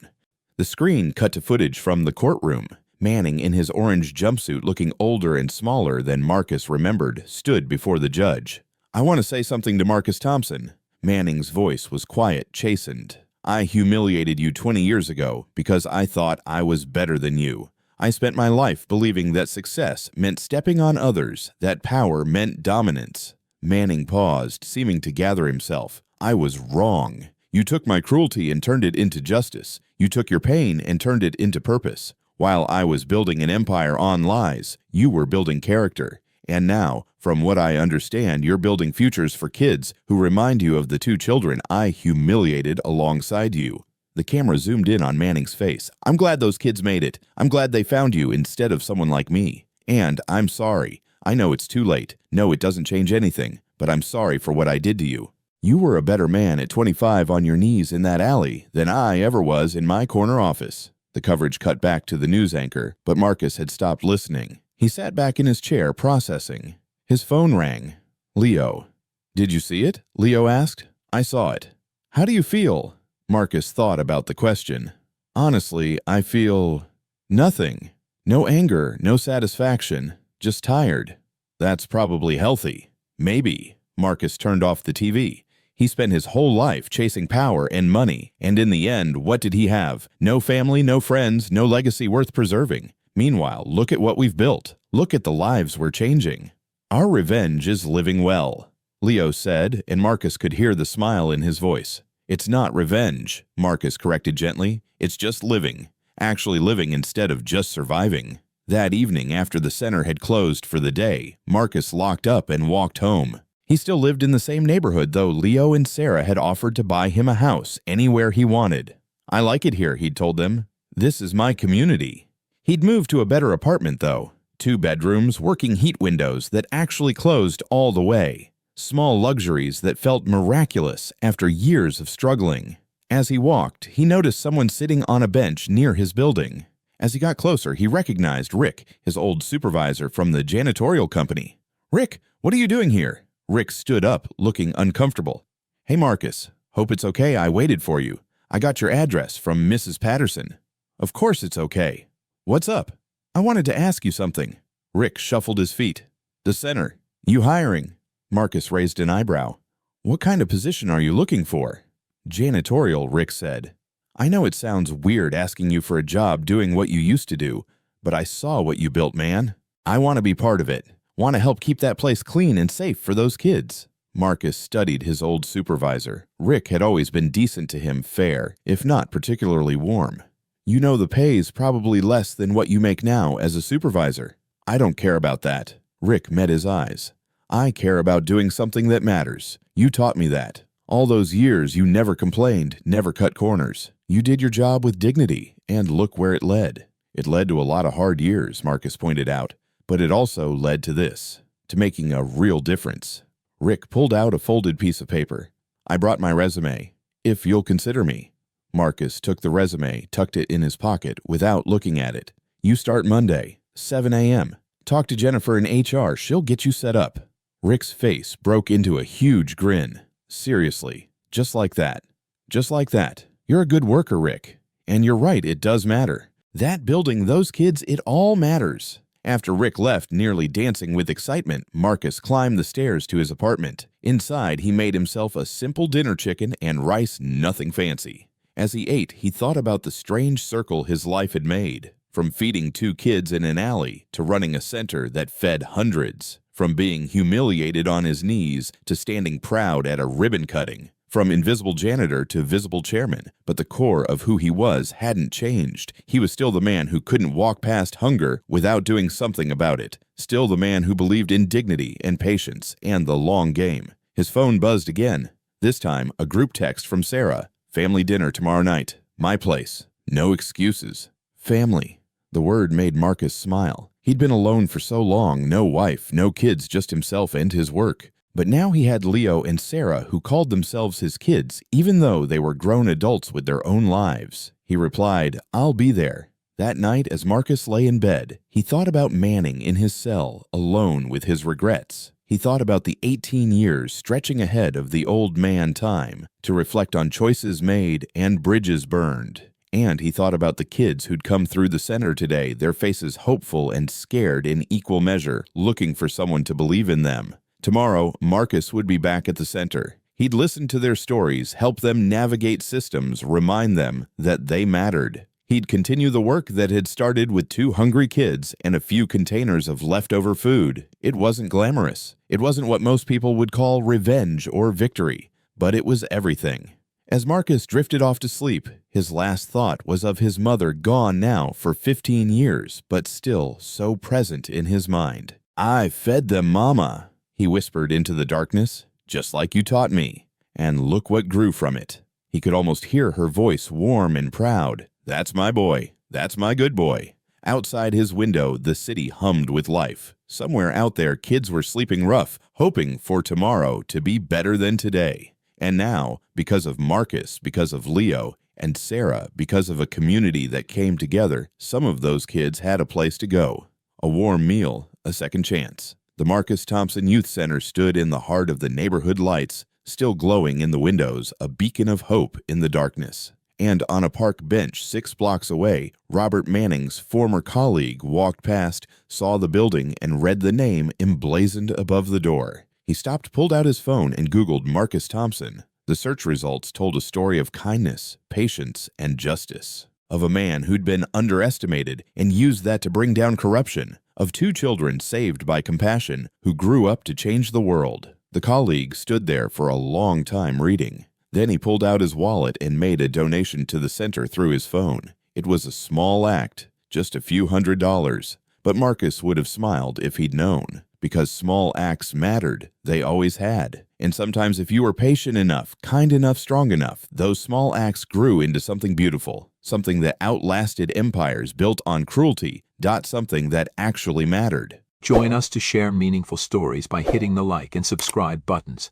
The screen cut to footage from the courtroom. Manning, in his orange jumpsuit looking older and smaller than Marcus remembered, stood before the judge. I want to say something to Marcus Thompson. Manning's voice was quiet, chastened. I humiliated you 20 years ago because I thought I was better than you. I spent my life believing that success meant stepping on others, that power meant dominance. Manning paused, seeming to gather himself. I was wrong. You took my cruelty and turned it into justice. You took your pain and turned it into purpose. While I was building an empire on lies, you were building character. And now, from what I understand, you're building futures for kids who remind you of the 2 children I humiliated alongside you. The camera zoomed in on Manning's face. I'm glad those kids made it. I'm glad they found you instead of someone like me. And I'm sorry. I know it's too late. No, it doesn't change anything. But I'm sorry for what I did to you. You were a better man at 25 on your knees in that alley than I ever was in my corner office. The coverage cut back to the news anchor, but Marcus had stopped listening. He sat back in his chair, processing. His phone rang. Leo. "Did you see it?" Leo asked. "I saw it." "How do you feel?" Marcus thought about the question. "Honestly, I feel nothing. No anger, no satisfaction, just tired." "That's probably healthy." "Maybe." Marcus turned off the TV. He spent his whole life chasing power and money, and in the end, what did he have? No family, no friends, no legacy worth preserving. Meanwhile, look at what we've built. Look at the lives we're changing. "Our revenge is living well," Leo said, and Marcus could hear the smile in his voice. "It's not revenge," Marcus corrected gently. "It's just living. Actually living instead of just surviving." That evening, after the center had closed for the day, Marcus locked up and walked home. He still lived in the same neighborhood, though Leo and Sarah had offered to buy him a house anywhere he wanted. "I like it here," he'd told them. "This is my community." He'd moved to a better apartment, though. 2 bedrooms, working heat windows that actually closed all the way. Small luxuries that felt miraculous after years of struggling. As he walked, he noticed someone sitting on a bench near his building. As he got closer, he recognized Rick, his old supervisor from the janitorial company. "Rick, what are you doing here?" Rick stood up, looking uncomfortable. "Hey, Marcus. Hope it's okay I waited for you. I got your address from Mrs. Patterson." "Of course it's okay. What's up?" "I wanted to ask you something." Rick shuffled his feet. "The center. You hiring?" Marcus raised an eyebrow. "What kind of position are you looking for?" "Janitorial," Rick said. "I know it sounds weird asking you for a job doing what you used to do, but I saw what you built, man. I want to be part of it. Want to help keep that place clean and safe for those kids." Marcus studied his old supervisor. Rick had always been decent to him, fair, if not particularly warm. "You know the pay's probably less than what you make now as a supervisor." "I don't care about that." Rick met his eyes. "I care about doing something that matters. You taught me that. All those years you never complained, never cut corners. You did your job with dignity, and look where it led." "It led to a lot of hard years," Marcus pointed out, "but it also led to this, to making a real difference." Rick pulled out a folded piece of paper. "I brought my resume, if you'll consider me." Marcus took the resume, tucked it in his pocket without looking at it. "You start Monday, 7 a.m. Talk to Jennifer in HR, she'll get you set up." Rick's face broke into a huge grin. "Seriously, just like that. Just like that. You're a good worker, Rick. And you're right, it does matter. That building, those kids, it all matters." After Rick left, nearly dancing with excitement, Marcus climbed the stairs to his apartment. Inside, he made himself a simple dinner chicken and rice, nothing fancy. As he ate, he thought about the strange circle his life had made. From feeding 2 kids in an alley to running a center that fed hundreds. From being humiliated on his knees to standing proud at a ribbon cutting. From invisible janitor to visible chairman. But the core of who he was hadn't changed. He was still the man who couldn't walk past hunger without doing something about it. Still the man who believed in dignity and patience and the long game. His phone buzzed again. This time, a group text from Sarah. "Family dinner tomorrow night. My place. No excuses." Family. The word made Marcus smile. He'd been alone for so long, no wife, no kids, just himself and his work. But now he had Leo and Sarah who called themselves his kids, even though they were grown adults with their own lives. He replied, "I'll be there." That night, as Marcus lay in bed, he thought about Manning in his cell, alone with his regrets. He thought about the 18 years stretching ahead of the old man time to reflect on choices made and bridges burned. And he thought about the kids who'd come through the center today, their faces hopeful and scared in equal measure, looking for someone to believe in them. Tomorrow, Marcus would be back at the center. He'd listen to their stories, help them navigate systems, remind them that they mattered. He'd continue the work that had started with 2 hungry kids and a few containers of leftover food. It wasn't glamorous. It wasn't what most people would call revenge or victory, but it was everything. As Marcus drifted off to sleep, his last thought was of his mother, gone now for 15 years, but still so present in his mind. "I fed them, Mama," he whispered into the darkness, "just like you taught me. And look what grew from it." He could almost hear her voice, warm and proud. "That's my boy. That's my good boy." Outside his window, the city hummed with life. Somewhere out there, kids were sleeping rough, hoping for tomorrow to be better than today. And now, because of Marcus, because of Leo, And Sarah, because of a community that came together, some of those kids had a place to go. A warm meal, a second chance. The Marcus Thompson Youth Center stood in the heart of the neighborhood lights, still glowing in the windows, a beacon of hope in the darkness. And on a park bench 6 blocks away, Robert Manning's former colleague walked past, saw the building, and read the name emblazoned above the door. He stopped, pulled out his phone, and Googled Marcus Thompson. The search results told a story of kindness, patience, and justice. Of a man who'd been underestimated and used that to bring down corruption. Of 2 children saved by compassion who grew up to change the world. The colleague stood there for a long time reading. Then he pulled out his wallet and made a donation to the center through his phone. It was a small act, just a few $100s, but Marcus would have smiled if he'd known, because small acts mattered. They always had. And sometimes if you were patient enough, kind enough, strong enough, those small acts grew into something beautiful, something that outlasted empires built on cruelty, something that actually mattered.
Join us to share meaningful stories by hitting the like and subscribe buttons.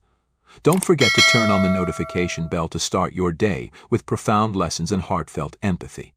Don't forget to turn on the notification bell to start your day with profound lessons and heartfelt empathy.